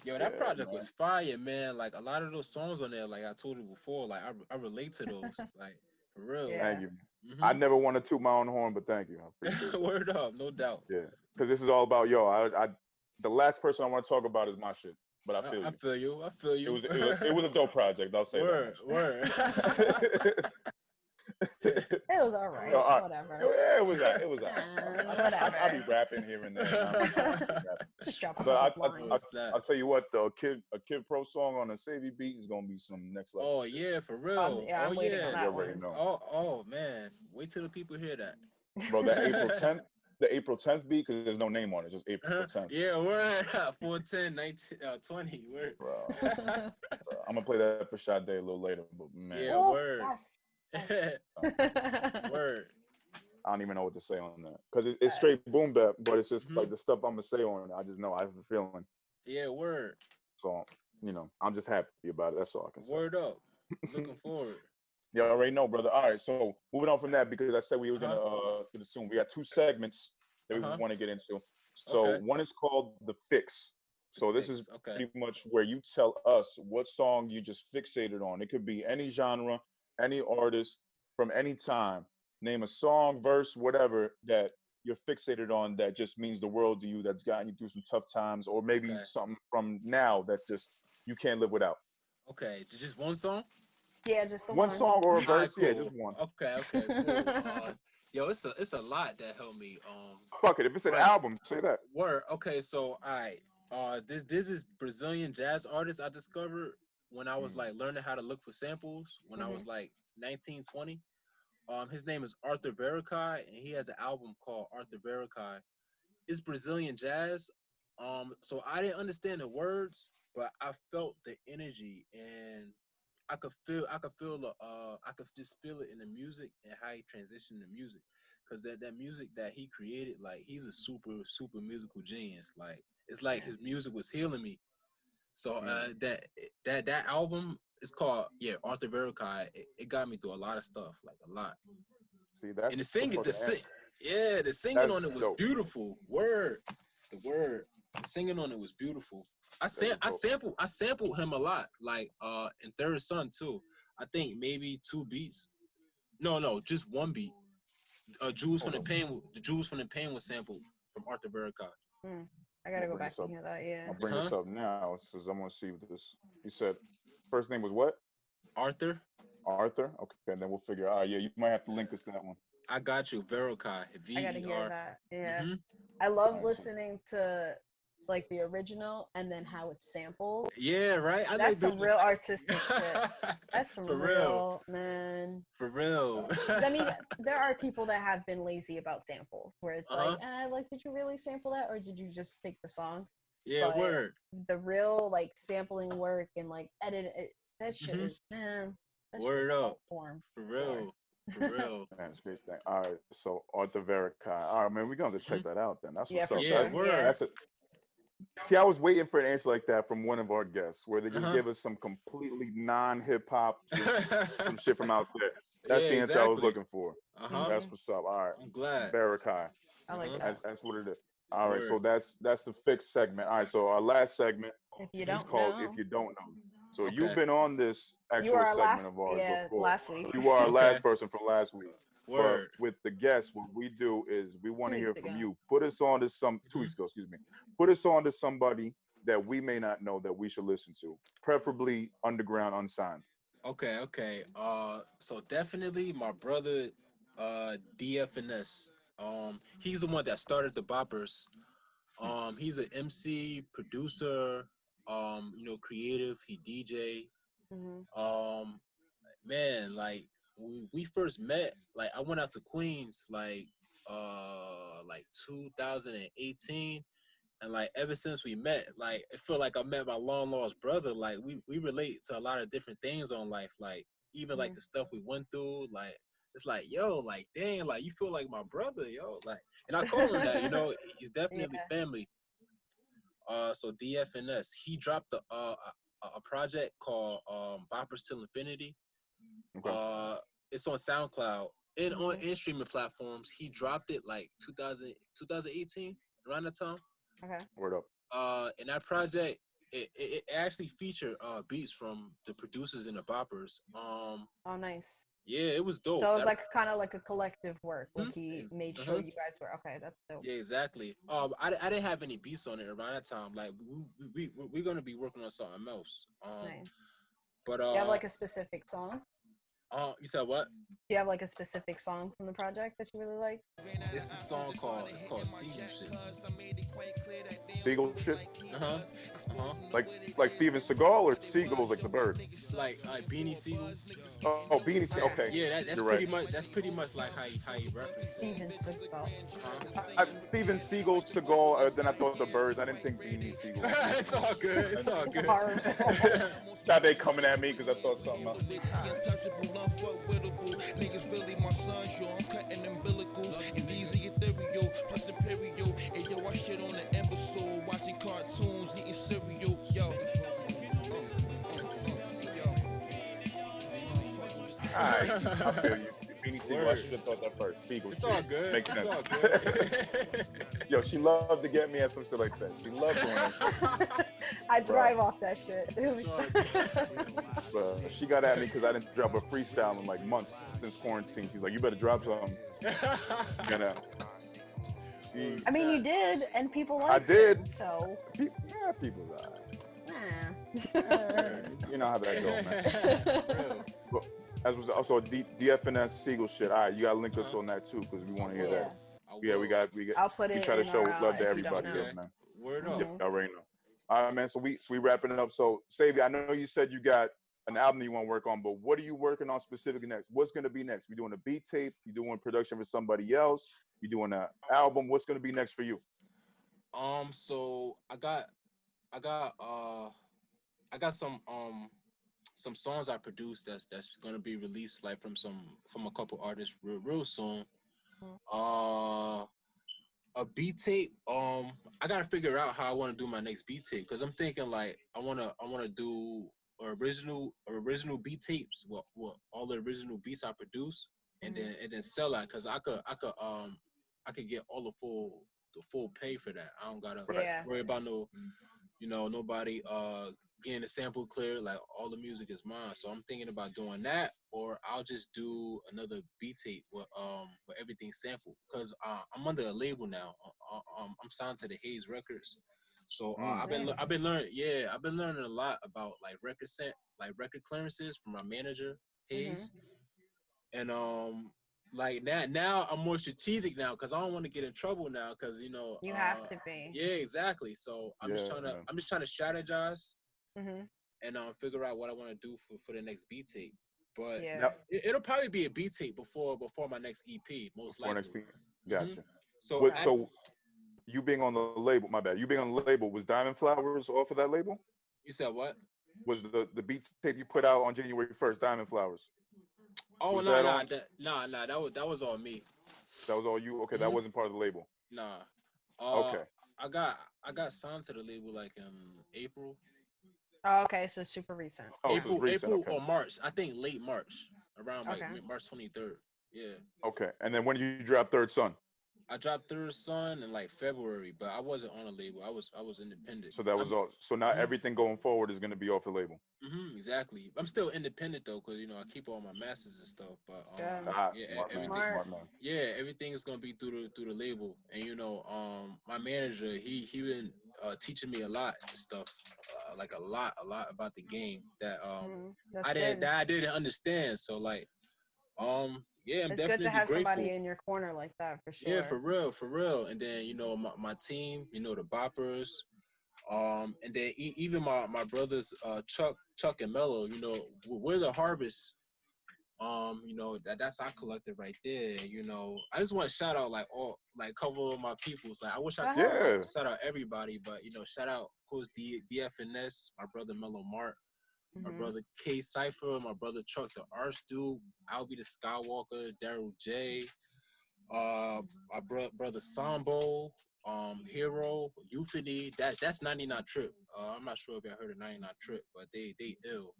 Yo, that Yeah, project man. was fire, man. Like a lot of those songs on there, like I told you before, like I relate to those, like for real. Thank Yeah. you. I Mhm. never want to toot my own horn, but thank you. I appreciate that. Word up, no doubt. Yeah, because this is all about yo. The last person I want to talk about is my shit, but I feel I you. feel you. I feel It you. was it was it was a dope project. I'll say that Word. much. Word. It was all Yo, right. all right. Whatever. Yeah, it was that. It was that. I'll be Whatever. rapping here and there now. I'll be rapping. Just drop a But couple Oh, lines. snap. I'll tell you what though, a Kid Pro song on a Savvy beat is gonna be some next level Oh shit. yeah, for real. Yeah, Oh I'm waiting on yeah. You that already one. know, Oh man. Wait till the people hear that. bro. That the April 10th beat, because there's no name on it, just April 10th, Yeah, word. 410, 19, 20. Word. bro. I'm gonna play that for Sade a little later, but man, Yeah, Oh, word. yes. Yes. Word. I don't even know what to say on that because it's Uh, straight boom bap, but it's just like Hmm. the stuff I'm gonna say on it. I just know I have a feeling, Yeah, word. so I'm just happy about it. That's all I can say. Word up. Looking forward. You already know, brother. All right, so moving on from that because I said we were Uh gonna huh. get it soon. We got two segments that Uh we huh. want to get into. So Okay. one is called the fix. The So this is fix. Okay. pretty much where you tell us what song you just fixated on. It could be any genre, any artist from any time. Name a song, verse, whatever that you're fixated on that just means the world to you. That's gotten you through some tough times, or maybe Okay. something from now that's just you can't live without. Okay. Just one song. yeah, just the One one. song or a All right. verse, yeah, just Cool. one. Okay. Okay. Cool. Yo, it's a lot that helped me. Fuck it. If it's an Right. album, say that. Word. Okay. So, all right. This is Brazilian jazz artist I discovered when I was Mm, like learning how to look for samples when I Hmm. was like 19, 20. His name is Arthur Verocai, and he has an album called Arthur Verocai. It's Brazilian jazz. So I didn't understand the words, but I felt the energy, and I could just feel it in the music and how he transitioned the music, because that music that he created, like he's a super musical genius. Like it's like his music was healing me. So mm. that album is called, yeah, Arthur Verocai. It got me through a lot of stuff, like a lot. See, that's And a fucking answer. the That's singing on it was dope. beautiful. The word, the singing on it was beautiful. That is dope. I sampled him a lot, like in Third Son too. I think maybe two beats. No, just one beat. Jewels from Hold the up. Pain, the Jewels from the Pain was sampled from Arthur Verocai. Mm. I I'm gotta gonna go bring back this and up. hear that. Yeah. I'll bring this Huh? up now because I want to see what this. You said first name was what? Arthur, Arthur. Okay, and then we'll figure. Out. Yeah, you might have to link us to that one. I got you. Verocai, I gotta hear VER. that. Yeah. Mm-hmm. I All love right, so listening to like the original and then how it's sampled. Yeah, right. I That's like some real artistic shit. That's some for real, real, man. for real. I mean, there are people that have been lazy about samples where it's Uh huh. like, like, did you really sample that or did you just take the song? Yeah, But word. the real like sampling work and like that shit Mhm. is, man, that shit is Word up. art form For for sure. real. For real. man, it's a great thing. All right, so Arthur Verikai. All right, man, we're gonna have to check Mhm. that out. Then that's Yeah, what's for up. Yeah, sure. That's Yeah. word. that's it. See, I was waiting for an answer like that from one of our guests, where they just Uh-huh. give us some completely non-hip hop, just some shit from out there. Yeah, That's the answer I was exactly. looking for. Uh-huh. That's Mhm. what's up. All right, I'm glad. very high. I like Uh-huh. that. That's what it is. All right, so Word. that's the fixed segment. All right, so our last segment If you Hmm. is don't called know, "If You Don't Know." So you've Okay. been on this you were actual our segment of last, ours yeah, before. last week, You were our Okay. last person from last week. But Word. with the guests, what we do is we want two to hear weeks from ago. you. Put us on to some 2 weeks Hmm. ago, excuse me. Put us on to somebody that we may not know that we should listen to, preferably underground, unsigned. Okay, okay. So definitely my brother, DFNS. He's the one that started the Boppers. He's an MC, producer, creative. He DJ. Hmm. Um, man, like we first met. Like I went out to Queens, like 2018, and like ever since we met, like I feel like I met my long lost brother. Like we relate to a lot of different things on life, like even like Hmm. the stuff we went through. Like it's like yo, like dang, like you feel like my brother, yo. Like and I call him that, he's definitely Yeah. family. So DFNS, he dropped a project called Boppers Till Infinity. Okay. uh it's on SoundCloud and on Hmm. in streaming platforms. He dropped it like 2018 around that time. Okay. Word up. In that project, it actually featured beats from the producers and the Boppers. Oh, nice. Yeah, it was dope. So it was That like kind of like a collective work. Like he made sure uh-huh. you guys were okay. That's dope. Yeah, exactly. I didn't have any beats on it around that time. Like we're gonna be working on something else. Nice. But Do you have like a specific song? you said what? Do you have like a specific song from the project that you really like? It's a song called Season Shit. Seagull shit, Uh huh. Uh huh. like Steven Seagal or seagulls like the bird. Like Beanie Siegel. Oh, Beanie. Okay, Yeah, you're that's right. pretty much like how he referenced it. Steven Seagal. Uh-huh. Steven Seagal, Seagal. Then I thought the birds. I didn't think Beanie Seagal. It's all good. It's all good. Horrible. Thought they coming at me because I thought something else. Untouchable, unfuckwittable. Niggas really my sons, yo. I'm cutting umbilicals and easy ethereal, plus imperial. And yo, I shit on the imbecile, watching cartoons, eating cereal, yo. All right, I feel you. Beanie Seagal. I Word. should have thought that first. Seagal. It's shit. all good. Makes It's sense. all good. Yo, she loved to get me at some shit like that. She loved doing that. I thrive off that shit. It's all good. But she got at me because I didn't drop a freestyle in like months since quarantine. She's like, "You better drop something." You know. She, I mean, you did, and people liked I did. it. So, people eh. you know how that go, man. Real. But as was also DFNS Seagull shit. All right, you gotta link us on that too because we want to hear Yeah. that. I Yeah, will. we got. I'll put We it try to in show our, love to if you don't everybody, know. here, man. Word up. Yep, y'all already know. All right, man. So we wrapping it up. So, Savvy, I know you said you got an album that you want to work on, but what are you working on specifically next? What's going to be next? We doing a beat tape? You doing production for somebody else? You doing an album? What's going to be next for you? So I got I got some songs I produced that's gonna be released like from a couple artists real soon. Mhm. Uh, a beat tape. I gotta figure out how I want to do my next beat tape because I'm thinking like I wanna do original beat tapes with all the original beats I produce and then sell that because I could get all the full pay for that. I don't gotta Right. Yeah. worry about nobody getting the sample clear. Like all the music is mine. So I'm thinking about doing that, or I'll just do another beat tape with everything sampled. Cause I'm under a label now. I'm signed to the Hayes Records. So I've Nice. been learning. Yeah, I've been learning a lot about like record clearances from my manager Mhm. Hayes, and like now I'm more strategic now because I don't want to get in trouble now because You have to be. yeah, exactly. So Yeah, man. I'm just trying to strategize Mhm. and figure out what I want to do for the next beat tape. But Yeah. Now, it'll probably be a beat tape before my next EP, most before next likely. week, Hmm. gotcha. So What? So you being on the label? My bad. You being on the label was Diamond Flowers off of that label? you said what? Was the beat tape you put out on January 1st, Diamond Flowers? Oh Was no that no on? that was all me. That was all you? Okay, that Hmm. wasn't part of the label. Nah. Uh Okay. I got signed to the label like in April, Oh, okay, so super recent. Oh, so it's recent. April Okay. or March. I think late March, around like Okay. March 23rd. Yeah. Okay. And then when did you drop Third Son? I dropped Third Son in like February, but I wasn't on a label. I was independent. So that was all. So now Mhm. everything going forward is going to be off the label. Exactly. I'm still independent though, cause I keep all my masters and stuff. But Good. Ah, yeah, smart man. everything. Smart. Smart man. Yeah, everything is gonna be through the label. And my manager, he been teaching me a lot and stuff, like a lot about the game that That's good. I didn't understand. So like yeah, I'm It's good to definitely have somebody grateful. in your corner like that for Yeah, sure. for real. And then my team, the Boppers, and then even my brothers, Chuck and Mello, we're the Harvest. That's our collective right there. I just want to shout out like all like cover of my peoples. Like I wish I Go could ahead. Yeah. shout out everybody, but shout out of course DFNS, my brother Mello Mart, my Hmm. brother K Cipher, my brother Chuck the Arch Dude, Albie the Skywalker, Daryl J, my brother Sambo, Hero, Euphony. That's 99 Trip. I'm not sure if y'all heard of 99 Trip, but they ill.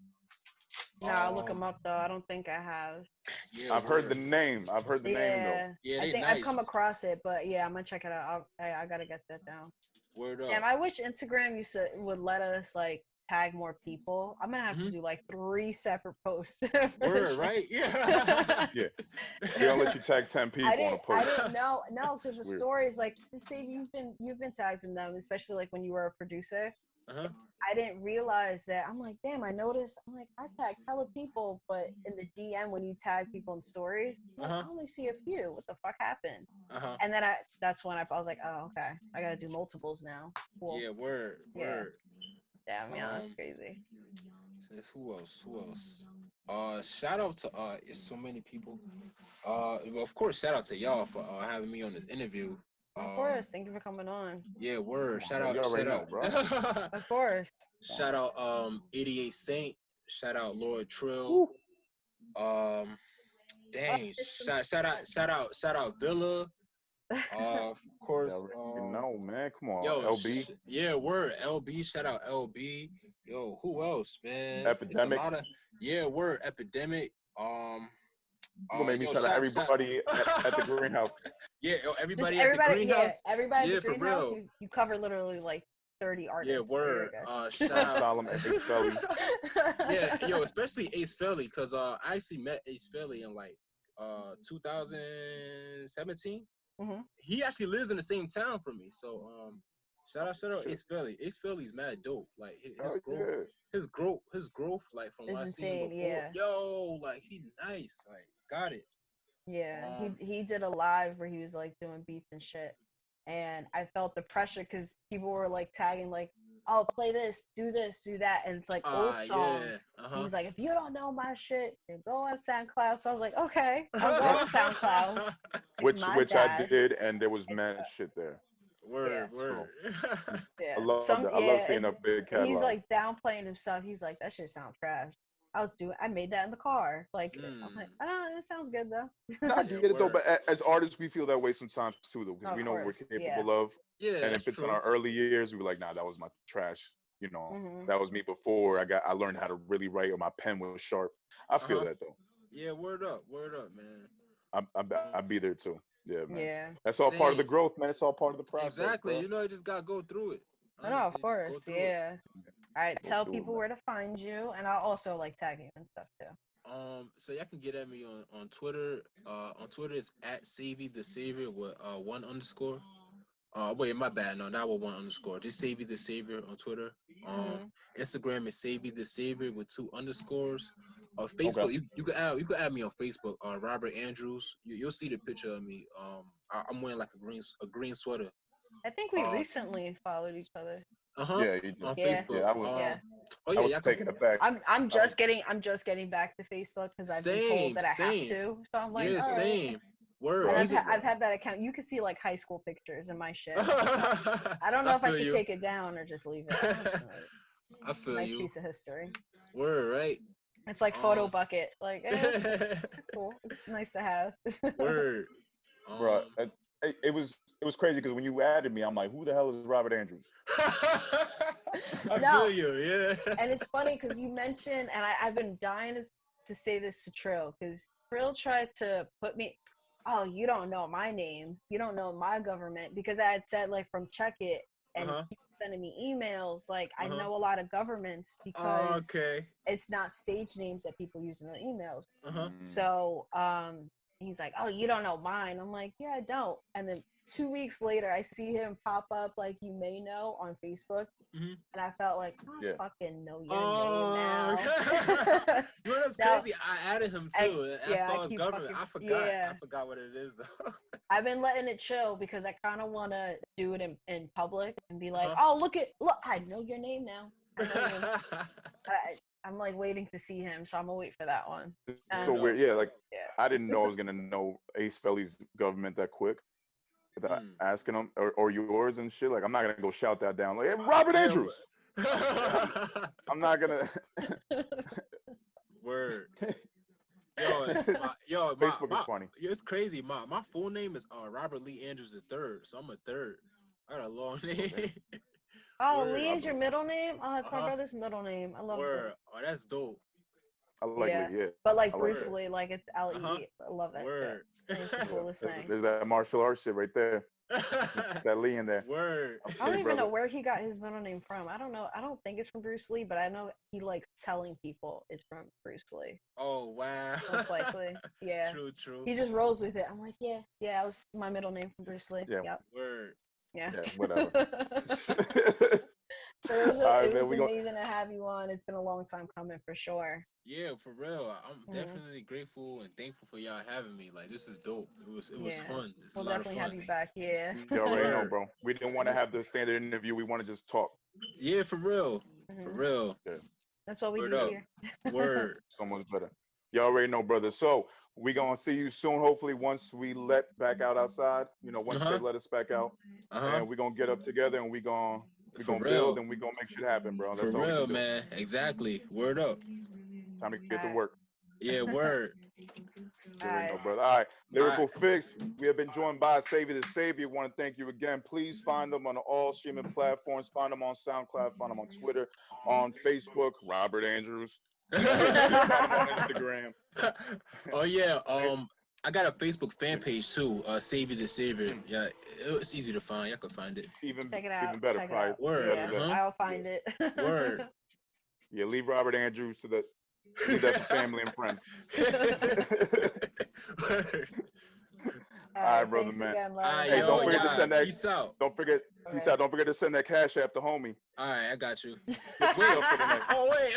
No, I'll look them Um, up though. I don't think I have. yeah, I've heard the word. name. I've heard the name though. Yeah, Yeah, I they think I've come nice. across it, but yeah, I'm gonna check it out. I gotta get that down. Word Damn, up. I wish Instagram would let us like tag more people. I'm gonna have to hmm do like 3 separate posts for this Word, shit. right? Yeah. Yeah. They don't let you tag 10 people on a I post. didn't know no because the Weird. stories like to say you've been tagging them, especially like when you were a producer. uh-huh. I didn't realize that. I'm like, damn, I noticed. I'm like, I tagged hella people, but in the DM when you tag people in stories, I'm like, Uh-huh. I only see a few. What the fuck happened? Uh-huh. And then that's when I was like, oh, okay, I gotta do multiples now. Cool. Yeah, word, Yeah. word. Damn, yeah, that's Um, crazy. says who else? Who else? Shout out to it's so many people. Well, of course, shout out to y'all for having me on this interview. Of Um, course. Thank you for coming on. yeah, word. Come on, man. You already Shout know, bro. out. Of course. Shout out 88 Saint. Shout out Lord Trill. Woo. Um, Oh, dang. there's Shout out Villa. Of You course. already know, man. Come on, Yo, LB. yeah, word. LB. Shout out LB. Yo, who else, man? It's a Epidemic. lot of word. Epidemic. You gonna make me Yo, shout out shout. everybody at the greenhouse. Yeah, yo, just everybody at the everybody. Yeah, greenhouse. everybody at the Yeah, for greenhouse. real. You cover literally like 30 Yeah, artists, so you're word. good. Shout out. Solemn Ace Felly. Yeah, yo, especially Ace Felly, cause I actually met Ace Felly in like 2017. Hmm. He actually lives in the same town for me. So shout out Shit. Ace Felly. Ace Felly's mad dope. Like his Oh growth, yeah. his growth, like from what It's I seen him insane. before. Yeah. Yo, like he nice. Like got it. Yeah, he Um, he did a live where he was like doing beats and shit, and I felt the pressure because people were like tagging like, "Oh, play this, do that," and it's like old yeah. songs. And Uh he's like, "If you don't know my shit, then go on SoundCloud." So I was like, "Okay, I'll go Yep. on SoundCloud." huh. Like Which my which I bad. did, and there was mad shit there. Yeah, Word, So word. I yeah. love Some that. I love yeah, seeing a it's big he's catalog. like downplaying himself. He's like, "That shit sounds trash." I made that in the car. Like I'm like, mm, it sounds good though. No, I yeah, get it though, word. but as artists, we feel that way sometimes too, though, because Of we know what we're course, yeah. capable of. Yeah, And that's if it's in true. our early years, we were like, nah, that was my trash. Hmm. That was me before I learned how to really write, or my pen was sharp. I feel Uh-huh. that though. Yeah, word up, man. I be there too. Yeah, man. Yeah. That's all part of the Same. growth, man. It's all part of the process, Exactly. bro. You just gotta go through it. No, of Honestly, just course. go through it. Yeah. All right. Go Tell through it, people man. where to find you, and I'll also like tag you and stuff too. So y'all can get at me on Twitter. On Twitter it's at Savvy the Savior with one underscore. Wait, my bad. No, not with one underscore. Just Savvy the Savior on Twitter. Um, Hmm. Instagram is Savvy the Savior with 2 underscores. Okay. Facebook, you can add me on Facebook. Robert Andrews. You'll see the picture of me. I'm wearing like a green sweater. I think we Um, recently followed each other. uh-huh. Yeah, you did. On Yeah. Facebook. Yeah, Yeah. Oh I yeah, was y'all can. taken aback. I'm I was just getting back to Facebook because I've been told Same, that I have same. to. So I'm like, Yeah, all right. same. Word. And bro. Even I've had that account. You can see like high school pictures in my shit. I don't I know if I feel should you. take it down or just leave it. I'm just gonna leave I it. feel Nice you. piece of history. Word, right? It's like photo Um, bucket. Like, it's cool. It's cool. It's nice to have. word. Bro, Um, it was crazy because when you added me, I'm like, who the hell is Robert Andrews? I No. feel you, yeah. And it's funny because you mentioned, and I've been dying to say this to Trill, because Trill tried to put me, oh, you don't know my name, you don't know my government, because I had said like from Check It, and people sending me emails like I know a lot of governments because it's not stage names that people use in the emails. So he's like, oh, you don't know mine. I'm like, yeah, I don't. And then 2 weeks later, I see him pop up like you may know on Facebook, and I felt like, I fucking know your name now. You know what's crazy? I added him too. I saw his government. I forgot. Yeah. I forgot what it is though. I've been letting it chill because I kind of want to do it in public and be like, oh, look, I know your name now. I know you. I'm like waiting to see him, so I'm gonna wait for that one. So weird, yeah. Like I didn't know I was gonna know Ace Felly's government that quick. Without asking him or yours and shit. Like I'm not gonna go shout that down. Like, hey, Robert Andrews. I'm not gonna. Word. Yo, Facebook is funny. It's crazy. My full name is Robert Lee Andrews III, so I'm a third. I got a long name. Oh, Word. Lee is your middle name? Oh, that's my brother's middle name. I love it. Oh, that's dope. I like Lee, yeah. But like Bruce Lee, like it's L-E. I love that. Word. It's the coolest thing. There's that martial arts shit right there. That Lee in there. Word. I don't even know where he got his middle name from. I don't know. I don't think it's from Bruce Lee, but I know he likes telling people it's from Bruce Lee. Oh, wow. Most likely. Yeah. True. He just rolls with it. I'm like, yeah, that was my middle name from Bruce Lee. Yeah. Yep. Word. Yeah. Whatever. So it was amazing to have you on. It's been a long time coming for sure. Yeah, for real. I'm definitely grateful and thankful for y'all having me. Like, this is dope. It was fun. We'll definitely have you back. Yeah. You already know, bro. We didn't want to have the standard interview. We want to just talk. Yeah, for real. For real. Yeah. That's what we Word do up. here. Word. So much better. You already know, brother. So we gonna see you soon. Hopefully, once we let back out outside. You know, once they let us back out, and we're gonna get up together and we're gonna build and we're gonna make shit happen, bro. That's for all real, man. Exactly. Word up. Time to get to work. Yeah, word. All right. Lyrical Fix. We have been joined by Savior the Savior. Want to thank you again. Please find them on all streaming platforms. Find them on SoundCloud. Find them on Twitter, on Facebook. Robert Andrews. Find them on Instagram. Oh yeah. I got a Facebook fan page too. Savior the Savior. Yeah, it's easy to find. Y'all can find it. Check it out. Even better. Check it out. Word. I'll find it. Word. Yeah, leave Robert Andrews to leave that to family and friends. All right, brother, man. Again, hey, don't forget to send that. Peace out. Don't forget. Peace out. Don't forget to send that cash app to homie. All right, I got you. Oh wait.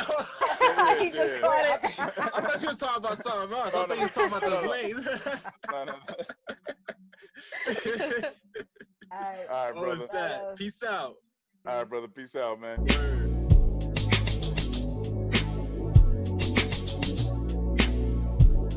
He just caught it. I thought you were talking about something else. I thought you were talking about the blades. All right, brother. Peace out. All right, brother. Peace out, man. Word.